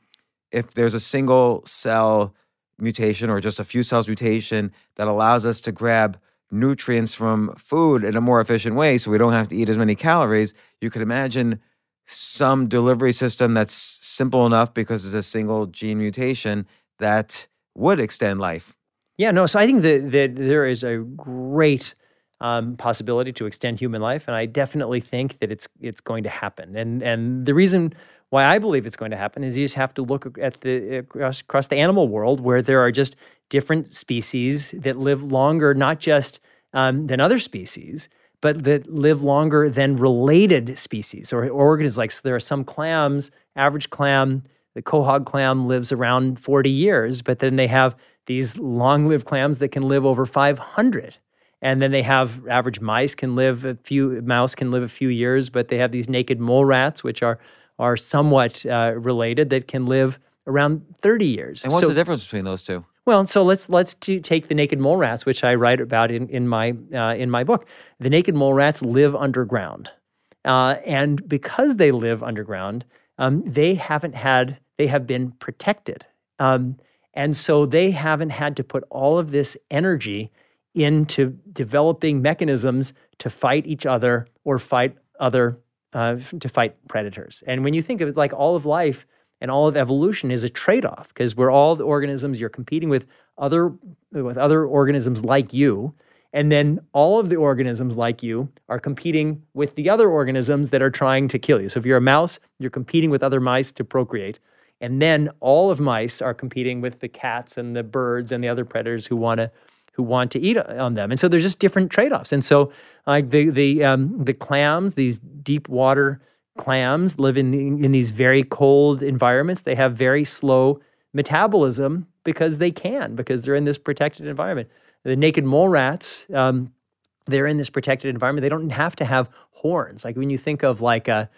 if there's a single cell mutation or just a few cells mutation that allows us to grab nutrients from food in a more efficient way so we don't have to eat as many calories, you could imagine some delivery system that's simple enough because it's a single gene mutation that would extend life. Yeah, no, so I think that there is a great possibility to extend human life, and I definitely think that it's going to happen. And the reason why I believe it's going to happen is you just have to look at across the animal world, where there are just different species that live longer, not just than other species, but that live longer than related species or organisms. Like, so there are some clams, average clam, the quahog clam lives around 40 years, but then they have these long-lived clams that can live over 500. And then they have average mouse can live a few years, but they have these naked mole rats, which are somewhat related, that can live around 30 years. And what's the difference between those two? Well, so let's take the naked mole rats, which I write about in my book. The naked mole rats live underground, and because they live underground, they have been protected, and so they haven't had to put all of this energy into developing mechanisms to fight each other or to fight predators. And when you think of it, like all of life and all of evolution is a trade-off, because we're all the organisms, you're competing with other organisms like you, and then all of the organisms like you are competing with the other organisms that are trying to kill you. So if you're a mouse, you're competing with other mice to procreate. And then all of mice are competing with the cats and the birds and the other predators who want to eat on them. And so there's just different trade-offs. And so like the clams, these deep water clams, live in these very cold environments. They have very slow metabolism because they're in this protected environment. The naked mole rats, they're in this protected environment. They don't have to have horns. Like when you think of like a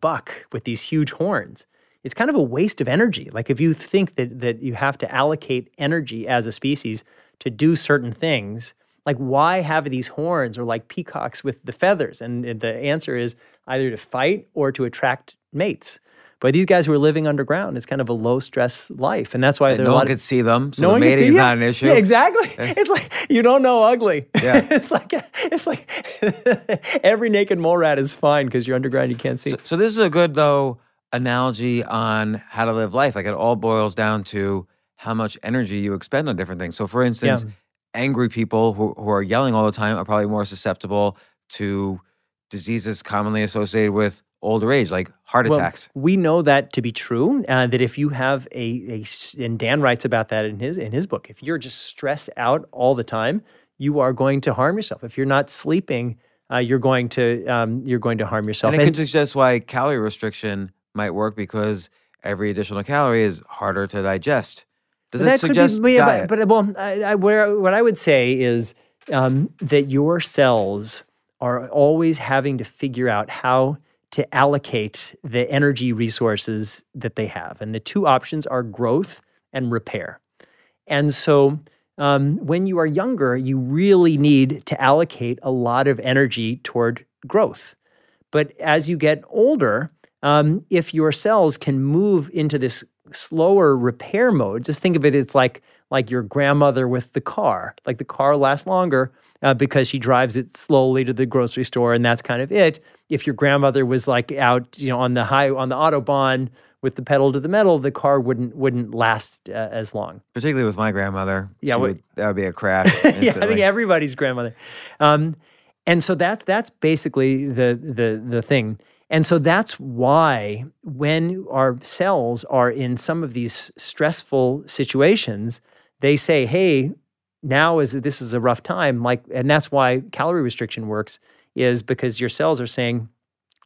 buck with these huge horns, it's kind of a waste of energy. Like if you think that you have to allocate energy as a species to do certain things, like why have these horns, or like peacocks with the feathers? And the answer is either to fight or to attract mates. But these guys who are living underground, it's kind of a low stress life, and that's why no one could see them. So no one mating is not an issue. Yeah, exactly. It's like you don't know ugly. Yeah. it's like every naked mole rat is fine because you're underground, you can't see. So this is a good though analogy on how to live life. Like it all boils down to how much energy you expend on different things. So for instance, angry people who are yelling all the time are probably more susceptible to diseases commonly associated with older age, like heart attacks. We know that to be true, that if you have and Dan writes about that in his book, if you're just stressed out all the time, you are going to harm yourself. If you're not sleeping, you're going to harm yourself. And it could suggest why calorie restriction might work, because every additional calorie is harder to digest. Does it suggest diet? What I would say is that your cells are always having to figure out how to allocate the energy resources that they have. And the two options are growth and repair. And so when you are younger, you really need to allocate a lot of energy toward growth. But as you get older, if your cells can move into this slower repair mode, just think of it, it's like your grandmother with the car. Like the car lasts longer because she drives it slowly to the grocery store, and that's kind of it. If your grandmother was like out, on the Autobahn with the pedal to the metal, the car wouldn't last as long. Particularly with my grandmother. Yeah, that would be a crash. Yeah, I think everybody's grandmother. And so that's basically the thing. And so that's why when our cells are in some of these stressful situations, they say, hey, this is a rough time. And that's why calorie restriction works, is because your cells are saying,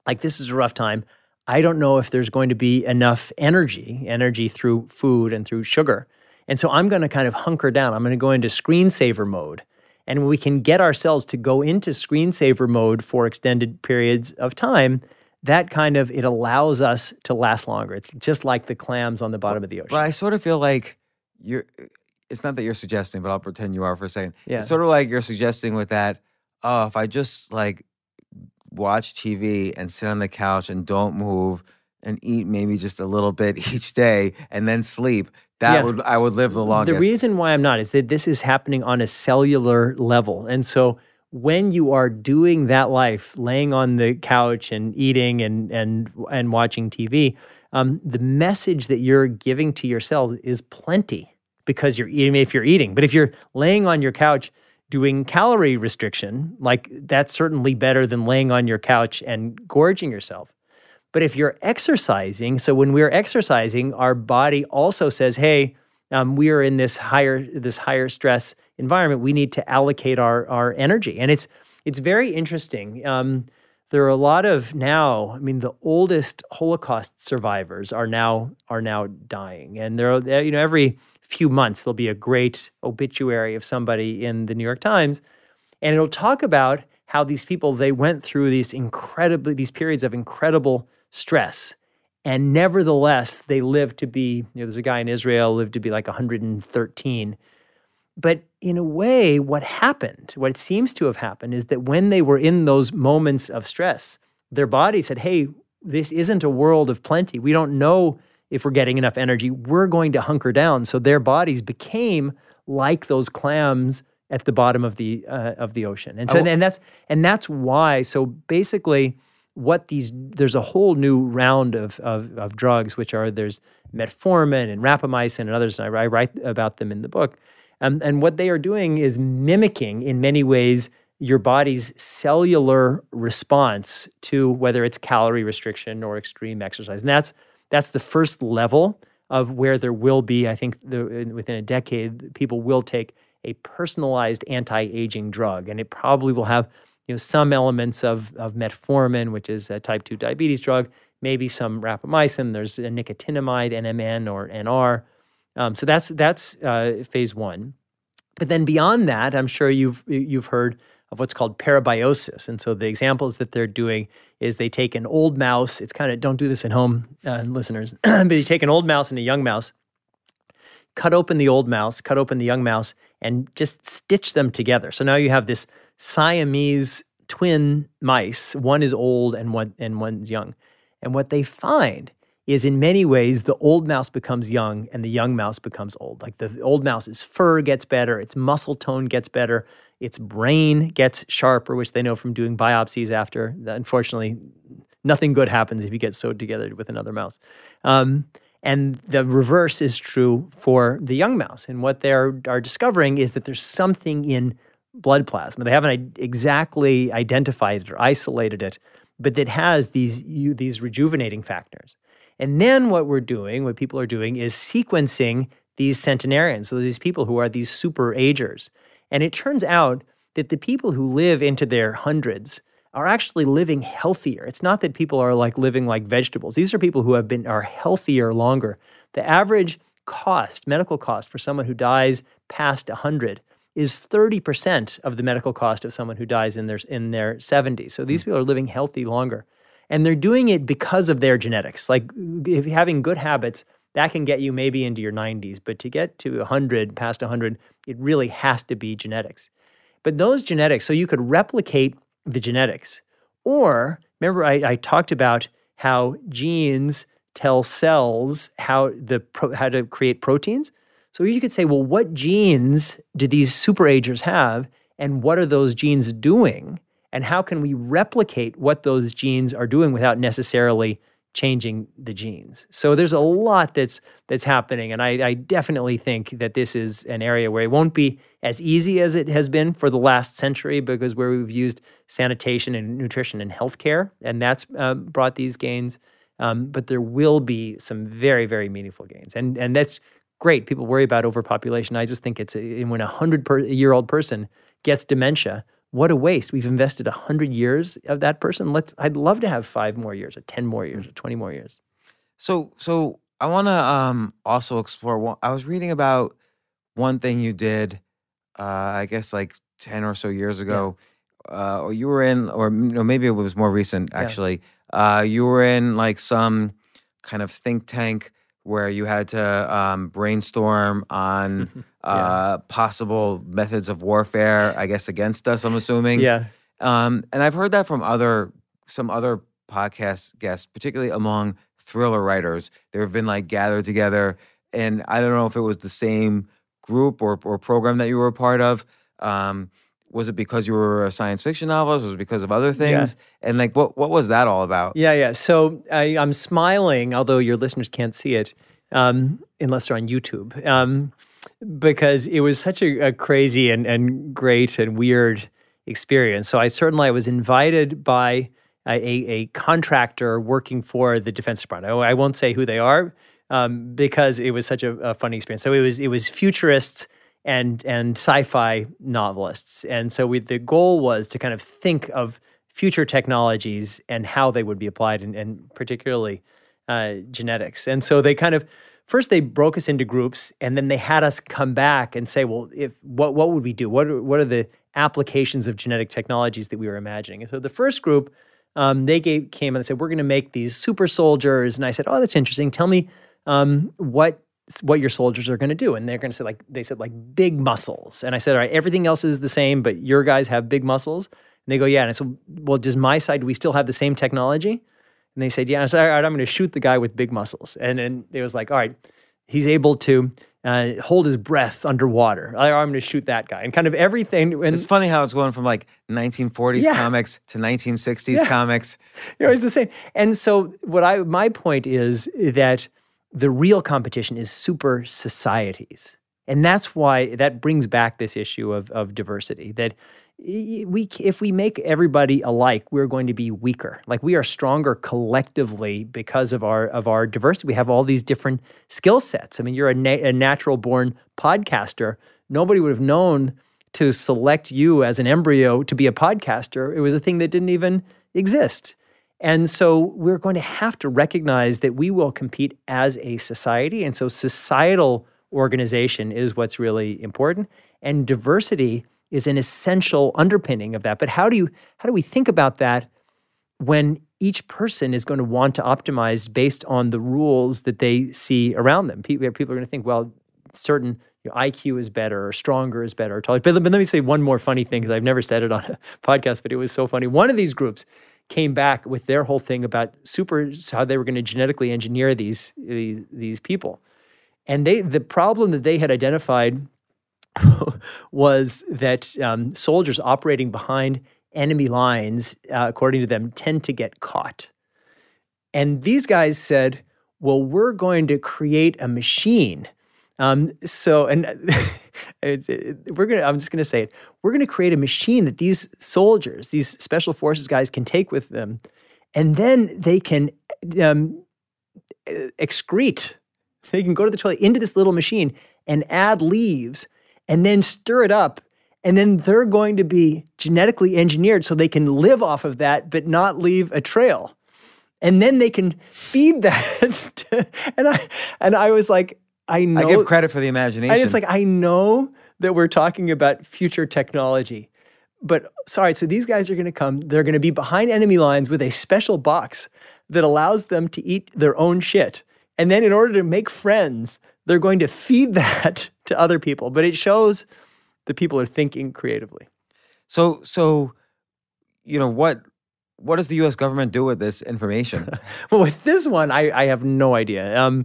like, this is a rough time. I don't know if there's going to be enough energy through food and through sugar. And so I'm going to kind of hunker down. I'm going to go into screensaver mode. And when we can get our cells to go into screensaver mode for extended periods of time, it allows us to last longer. It's just like the clams on the bottom of the ocean. But I sort of feel like it's not that you're suggesting, but I'll pretend you are for a second. Yeah. It's sort of like you're suggesting with that, if I just like watch TV and sit on the couch and don't move and eat maybe just a little bit each day and then sleep, I would live the longest. The reason why I'm not is that this is happening on a cellular level. And so when you are doing that life, laying on the couch and eating and watching TV, the message that you're giving to your cells is plenty, because you're eating if you're eating. But if you're laying on your couch doing calorie restriction, like that's certainly better than laying on your couch and gorging yourself. But if you're exercising, so when we're exercising, our body also says, hey, we are in this higher stress environment. We need to allocate our energy. And it's very interesting. There are a lot of the oldest Holocaust survivors are now dying. And there are, every few months there'll be a great obituary of somebody in the New York Times, and it'll talk about how these people, they went through these periods of incredible stress, And nevertheless, they lived to be, there's a guy in Israel lived to be like 113. But in a way, what seems to have happened is that when they were in those moments of stress, their body said, hey, this isn't a world of plenty. We don't know if we're getting enough energy. We're going to hunker down. So their bodies became like those clams at the bottom of the ocean. And so and that's why. So basically, there's a whole new round of drugs, which there's metformin and rapamycin and others. And I write about them in the book. And what they are doing is mimicking, in many ways, your body's cellular response to whether it's calorie restriction or extreme exercise. And that's the first level of where there will be, I think, within a decade, people will take a personalized anti-aging drug. And it probably will have some elements of metformin, which is a type 2 diabetes drug, maybe some rapamycin. There's a nicotinamide, NMN or NR. So that's phase one. But then beyond that, I'm sure you've heard of what's called parabiosis. And so the examples that they're doing is they take an old mouse. It's kind of, don't do this at home, listeners, but you take an old mouse and a young mouse, cut open the old mouse, cut open the young mouse, and just stitch them together. So now you have this Siamese twin mice. One is old and one's young. And what they find is in many ways, the old mouse becomes young and the young mouse becomes old. Like the old mouse's fur gets better, its muscle tone gets better, its brain gets sharper, which they know from doing biopsies after. Unfortunately, nothing good happens if you get sewed together with another mouse. And the reverse is true for the young mouse. And what they are discovering is that there's something in blood plasma. They haven't exactly identified it or isolated it, but that has these rejuvenating factors. And then what people are doing is sequencing these centenarians, so these people who are these super agers. And it turns out that the people who live into their hundreds are actually living healthier. It's not that people are living like vegetables. These are people who are healthier longer. The average medical cost for someone who dies past 100 is 30% of the medical cost of someone who dies in their 70s. So these people are living healthy longer. And they're doing it because of their genetics. Like if you're having good habits, that can get you maybe into your 90s. But to get to 100, past 100, it really has to be genetics. But those genetics, so you could replicate the genetics. Or, remember I talked about how genes tell cells how to create proteins? So you could say, well, what genes do these superagers have? And what are those genes doing? And how can we replicate what those genes are doing without necessarily changing the genes? So there's a lot that's happening. And I definitely think that this is an area where it won't be as easy as it has been for the last century, because where we've used sanitation and nutrition and healthcare, and that's brought these gains. But there will be some very, very meaningful gains. And that's great. People worry about overpopulation. I just think when a 100-year-old person gets dementia, what a waste. We've invested 100 years of that person. I'd love to have 5 more years or 10 more years or 20 more years. So I want to also explore. I was reading about one thing you did, I guess 10 or so years ago. Or you were in, or maybe it was more recent actually. You were in some kind of think tank where you had to brainstorm on possible methods of warfare, I guess, against us, I'm assuming. Yeah. And I've heard that from some other podcast guests, particularly among thriller writers. They've been gathered together, and I don't know if it was the same group or program that you were a part of. Was it because you were a science fiction novelist? Was it because of other things? Yeah. And what was that all about? Yeah. So I'm smiling, although your listeners can't see it, unless they're on YouTube, because it was such a crazy and great and weird experience. So I was invited by a contractor working for the Defense Department. I won't say who they are, because it was such a funny experience. So it was futurists and sci-fi novelists. And so the goal was to kind of think of future technologies and how they would be applied, and particularly genetics. And so they first they broke us into groups, and then they had us come back and say, well, what would we do? What are the applications of genetic technologies that we were imagining? And so the first group came and said, we're going to make these super soldiers. And I said, oh, that's interesting. Tell me what your soldiers are going to do. And they're going to say, they said big muscles. And I said, all right, everything else is the same, but your guys have big muscles. And they go, yeah. And I said, well, does my side, do we still have the same technology? And they said, yeah. And I said, all right, I'm going to shoot the guy with big muscles. And then it was like, all right, he's able to hold his breath underwater. I'm going to shoot that guy. And kind of everything. And it's funny how it's going from 1940s comics to 1960s comics. It's the same. And so my point is that the real competition is super societies. And that's why that brings back this issue of diversity, that if we make everybody alike, we're going to be weaker. We are stronger collectively because of our diversity. We have all these different skill sets. I mean, you're a natural-born podcaster. Nobody would have known to select you as an embryo to be a podcaster. It was a thing that didn't even exist. And so we're going to have to recognize that we will compete as a society. And so societal organization is what's really important. And diversity is an essential underpinning of that. But how do we think about that when each person is going to want to optimize based on the rules that they see around them? People are going to think, well, certain IQ is better or stronger is better or taller. But let me say one more funny thing, because I've never said it on a podcast, but it was so funny. One of these groups came back with their whole thing about how they were going to genetically engineer these people. And the problem that they had identified was that soldiers operating behind enemy lines, according to them, tend to get caught. And these guys said, well, we're going to create a machine. I'm just going to say it. We're going to create a machine that these soldiers, these special forces guys can take with them, and then they can excrete. They can go to the toilet into this little machine and add leaves and then stir it up. And then they're going to be genetically engineered so they can live off of that, but not leave a trail. And then they can feed that. And I was like, I know. I give credit for the imagination. And it's I know that we're talking about future technology. But sorry, so these guys are going to come. They're going to be behind enemy lines with a special box that allows them to eat their own shit. And then in order to make friends, they're going to feed that to other people. But it shows that people are thinking creatively. So what does the U.S. government do with this information? Well, with this one, I have no idea.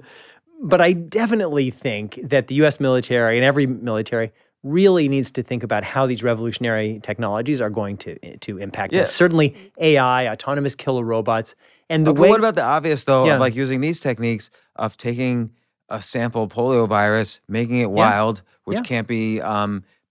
But I definitely think that the U.S. military and every military really needs to think about how these revolutionary technologies are going to impact us. Certainly AI, autonomous killer robots. And what about the obvious, though, of using these techniques of taking a sample polio virus, making it wild, which can't be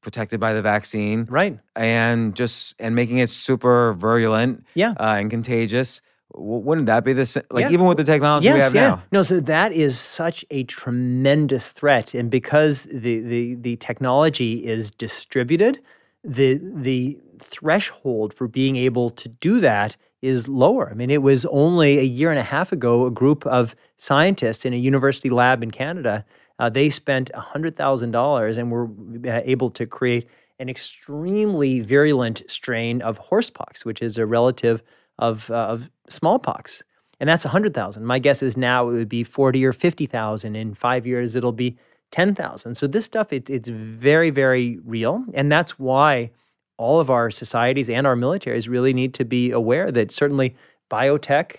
protected by the vaccine, right? And making it super virulent, and contagious. Wouldn't that be even with the technology we have now? No, so that is such a tremendous threat, and because the technology is distributed, the threshold for being able to do that is lower. I mean, it was only a year and a half ago, a group of scientists in a university lab in Canada, they spent $100,000 and were able to create an extremely virulent strain of horsepox, which is a relative of smallpox. And that's 100,000. My guess is now it would be 40 or 50,000. In 5 years, it'll be 10,000. So this stuff, it's very, very real. And that's why all of our societies and our militaries really need to be aware that certainly biotech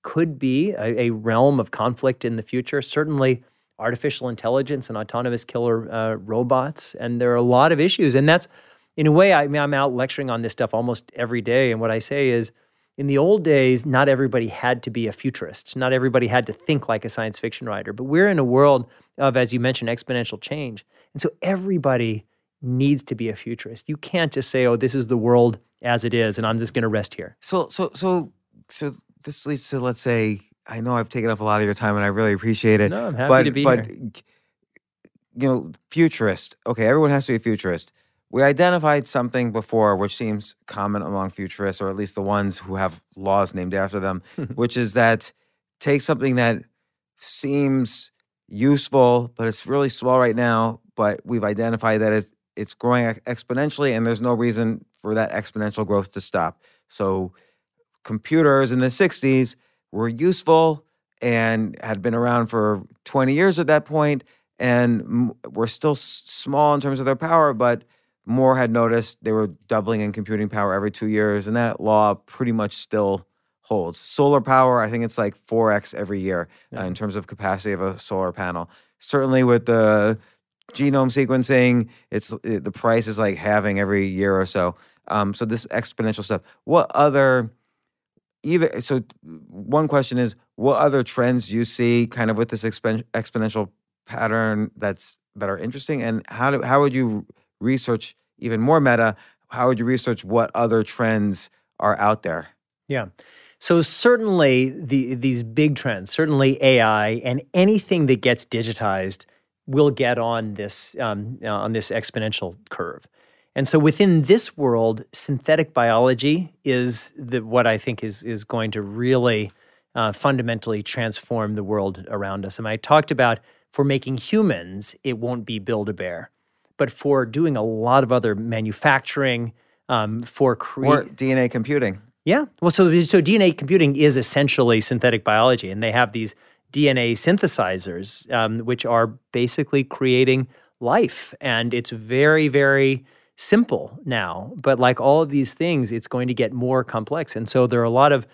could be a realm of conflict in the future. Certainly artificial intelligence and autonomous killer robots. And there are a lot of issues. And that's, in a way, I'm out lecturing on this stuff almost every day. And what I say is, in the old days, not everybody had to be a futurist. Not everybody had to think like a science fiction writer. But we're in a world of, as you mentioned, exponential change. And so everybody needs to be a futurist. You can't just say, oh, this is the world as it is, and I'm just going to rest here. So this leads to, let's say, I know I've taken up a lot of your time, and I really appreciate it. No, I'm happy to be here. Futurist. Okay, everyone has to be a futurist. We identified something before which seems common among futurists, or at least the ones who have laws named after them, which is that take something that seems useful, but it's really small right now, but we've identified that it's growing exponentially, and there's no reason for that exponential growth to stop. So computers in the 60s were useful and had been around for 20 years at that point, and were still small in terms of their power, but Moore had noticed they were doubling in computing power every 2 years, and that law pretty much still holds. Solar power, I think it's like 4x every year in terms of capacity of a solar panel. Certainly with the genome sequencing, the price is like halving every year or so. So this exponential stuff. One question is, what other trends do you see kind of with this exponential pattern that are interesting, and how would you research even more meta? How would you research what other trends are out there? Yeah. So certainly these big trends, certainly AI and anything that gets digitized will get on this exponential curve. And so within this world, synthetic biology is what I think is going to really fundamentally transform the world around us. And I talked about for making humans, it won't be Build-A-Bear, but for doing a lot of other manufacturing, or DNA computing. Yeah. Well, so DNA computing is essentially synthetic biology, and they have these DNA synthesizers, which are basically creating life. And it's very, very simple now. But like all of these things, it's going to get more complex. And so there are a lot of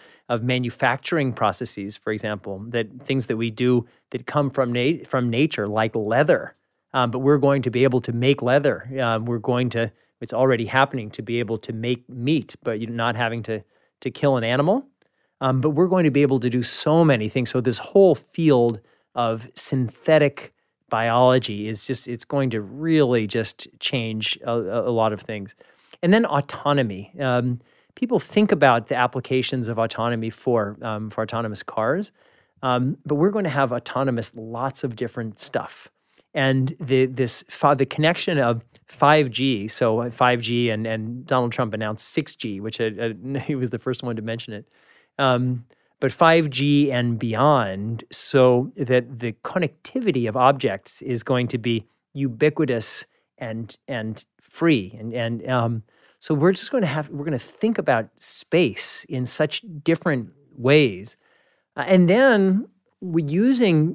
manufacturing processes, for example, things that we do that come from nature, like leather. But we're going to be able to make leather. It's already happening to be able to make meat, but you're not having to kill an animal. But we're going to be able to do so many things. So this whole field of synthetic biology it's going to really just change a lot of things. And then autonomy. People think about the applications of autonomy for autonomous cars, but we're going to have autonomous lots of different stuff. And the connection of 5G, so 5G, and Donald Trump announced 6G, which he was the first one to mention it. But 5G and beyond, so that the connectivity of objects is going to be ubiquitous and free. And so we're going to think about space in such different ways. And then right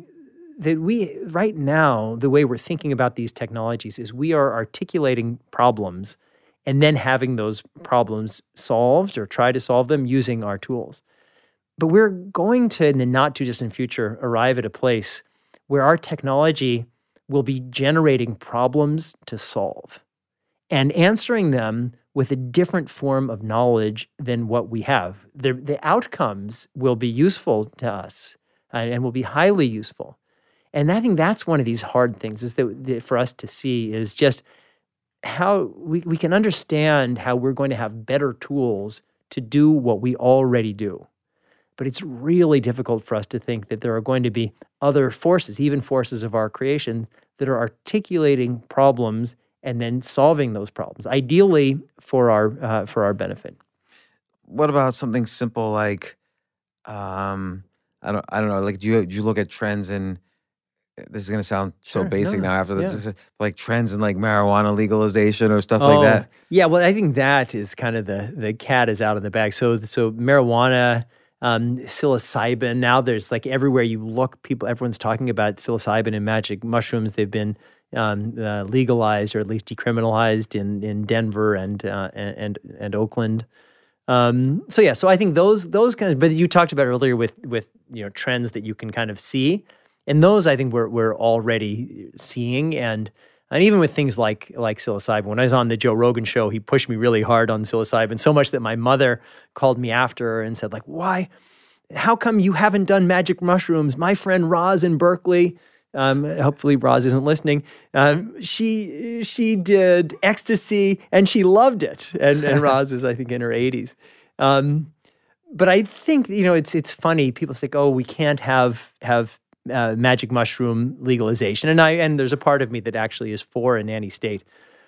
now, the way we're thinking about these technologies is we are articulating problems and then having those problems solved or try to solve them using our tools. But we're going to, in the not too distant future, arrive at a place where our technology will be generating problems to solve and answering them with a different form of knowledge than what we have. The outcomes will be useful to us and will be highly useful. And I think that's one of these hard things is that for us to see is just how we can understand how we're going to have better tools to do what we already do. But it's really difficult for us to think that there are going to be other forces, even forces of our creation, that are articulating problems and then solving those problems, ideally for our benefit. What about something simple like, I don't know, like do you look at trends in? This is going to sound so basic now after this, like trends in like marijuana legalization or stuff like that. Yeah, well, I think that is kind of the cat is out of the bag. So marijuana. Psilocybin. Now there's like everywhere you look, everyone's talking about psilocybin and magic mushrooms. They've been legalized or at least decriminalized in Denver and Oakland. So I think those kinds. But you talked about earlier with trends that you can kind of see, and those I think we're already seeing and even with things like psilocybin. When I was on the Joe Rogan show, he pushed me really hard on psilocybin, so much that my mother called me after and said, like, why? How come you haven't done magic mushrooms? My friend Roz in Berkeley, hopefully Roz isn't listening, she did ecstasy and she loved it. And Roz is, I think, in her 80s. But I think, it's funny. People say, oh, we can't have magic mushroom legalization. And there's a part of me that actually is for a nanny state.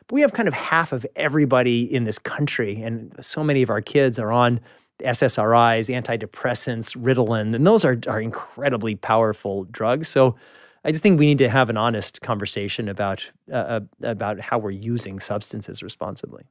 But we have kind of half of everybody in this country, and so many of our kids are on SSRIs, antidepressants, Ritalin, and those are incredibly powerful drugs. So I just think we need to have an honest conversation about how we're using substances responsibly.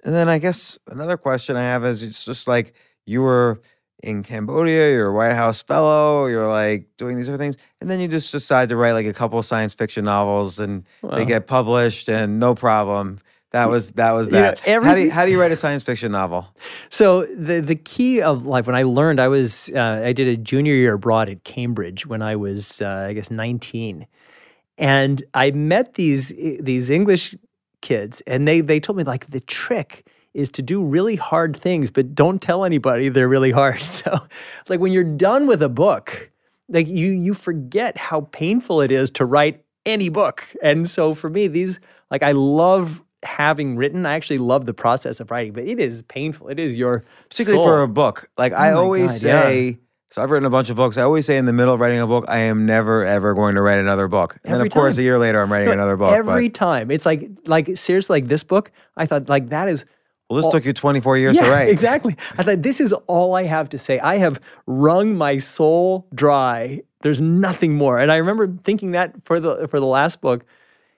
And then I guess another question I have is, it's just like, you were in Cambodia, you're a White House fellow, you're like doing these other things, and then you just decide to write like a couple of science fiction novels, and they get published, and no problem. That was that. How do you write a science fiction novel? So the key of life, when I learned, I did a junior year abroad at Cambridge when I was I guess 19, and I met these English kids, and they told me like the trick is to do really hard things, but don't tell anybody they're really hard. So like when you're done with a book, like you forget how painful it is to write any book. And so for me, like I love having written. I actually love the process of writing, but it is painful. It is your particularly soul. For a book. Like I always say, so I've written a bunch of books. I always say in the middle of writing a book, I am never, ever going to write another book. And then of course, a year later, I'm writing another book. Every time. It's like seriously, like this book, I thought like that is... Well, this took you 24 years to write. Exactly. I thought this is all I have to say. I have wrung my soul dry. There's nothing more. And I remember thinking that for the last book.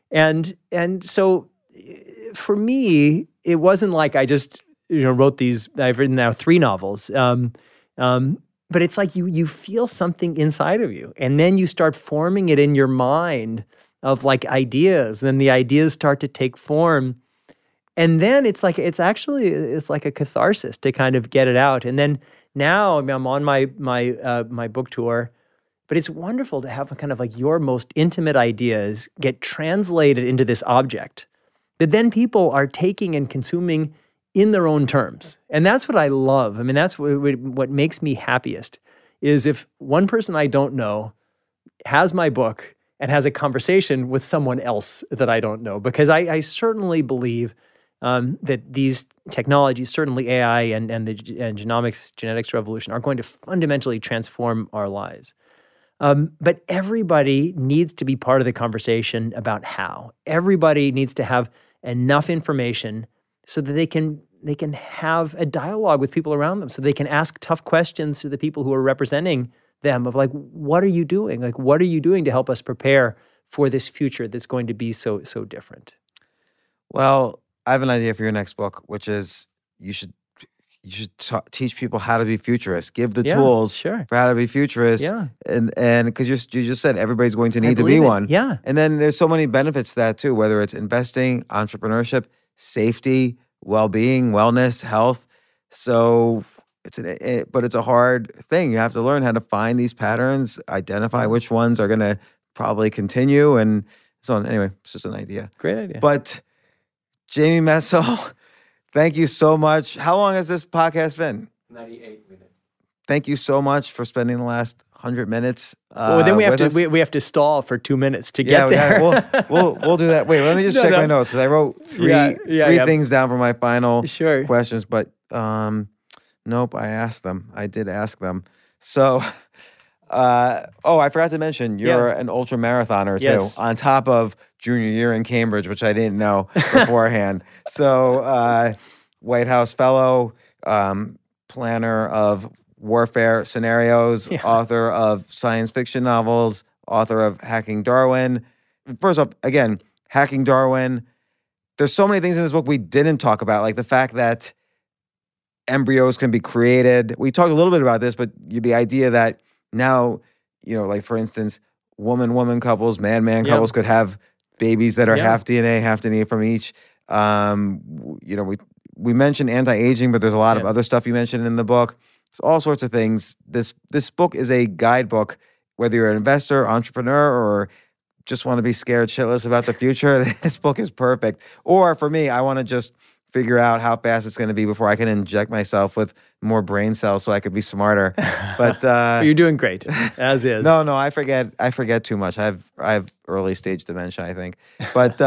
And so for me, it wasn't like I just wrote these. I've written now 3 novels. But it's like you feel something inside of you, and then you start forming it in your mind of like ideas. And then the ideas start to take form. And then it's like a catharsis to kind of get it out. And then now I'm on my book tour, but it's wonderful to have kind of like your most intimate ideas get translated into this object that then people are taking and consuming in their own terms. And that's what I love. I mean, that's what makes me happiest is if one person I don't know has my book and has a conversation with someone else that I don't know, because I certainly believe that these technologies, certainly AI and genomics, genetics revolution, are going to fundamentally transform our lives. But everybody needs to be part of the conversation about how. Everybody needs to have enough information so that they can have a dialogue with people around them, so they can ask tough questions to the people who are representing them of like, what are you doing? Like, what are you doing to help us prepare for this future that's going to be so different? Well, I have an idea for your next book, which is you should teach people how to be futurists. Give the tools for how to be futurists. Yeah. And because you just said everybody's going to need to be one. Yeah. And then there's so many benefits to that too, whether it's investing, entrepreneurship, safety, well-being, wellness, health. So but it's a hard thing. You have to learn how to find these patterns, identify which ones are going to probably continue, and so on. Anyway, it's just an idea. Great idea. But Jamie Metzl, thank you so much. How long has this podcast been? 98 minutes. Thank you so much for spending the last 100 minutes. Well, then we have to stall for 2 minutes to get there. We'll do that. Wait, let me just check my notes because I wrote three things down for my final questions. But nope, I asked them. I did ask them. So, I forgot to mention you're an ultra marathoner too, on top of junior year in Cambridge, which I didn't know beforehand. So, White House fellow, planner of warfare scenarios, author of science fiction novels, author of Hacking Darwin. First off, again, Hacking Darwin. There's so many things in this book we didn't talk about, like the fact that embryos can be created. We talked a little bit about this, but the idea that now, like for instance, woman-woman couples, man-man couples could have babies that are half DNA, half DNA from each. We mentioned anti-aging, but there's a lot of other stuff you mentioned in the book. It's all sorts of things. This book is a guidebook, whether you're an investor, entrepreneur, or just want to be scared shitless about the future. This book is perfect. Or for me, I want to just figure out how fast it's going to be before I can inject myself with more brain cells so I could be smarter. But you're doing great, as is. No, I forget too much. I have early stage dementia, I think. But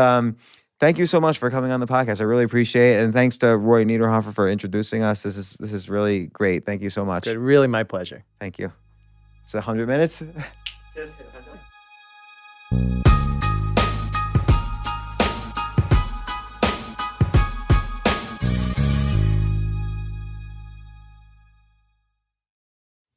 thank you so much for coming on the podcast. I really appreciate it. And thanks to Roy Niederhofer for introducing us. This is really great. Thank you so much. Good. Really my pleasure. Thank you. It's 100 minutes?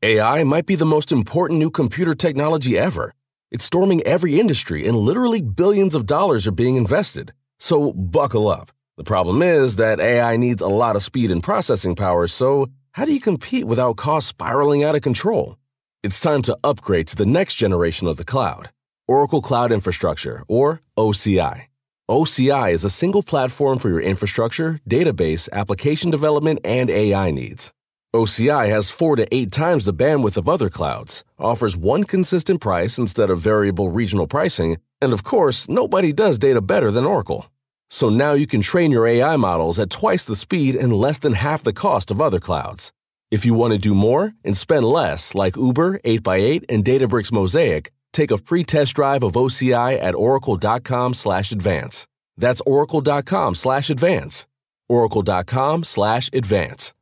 AI might be the most important new computer technology ever. It's storming every industry and literally billions of dollars are being invested. So buckle up. The problem is that AI needs a lot of speed and processing power, so How do you compete without costs spiraling out of control? It's time to upgrade to the next generation of the cloud, Oracle Cloud Infrastructure, or OCI. OCI is a single platform for your infrastructure, database, application development, and AI needs. OCI has 4 to 8 times the bandwidth of other clouds, offers one consistent price instead of variable regional pricing, and of course, nobody does data better than Oracle. So now you can train your AI models at twice the speed and less than half the cost of other clouds. If you want to do more and spend less, like Uber, 8x8, and Databricks Mosaic, take a free test drive of OCI at oracle.com/advance. That's oracle.com/advance. oracle.com/advance.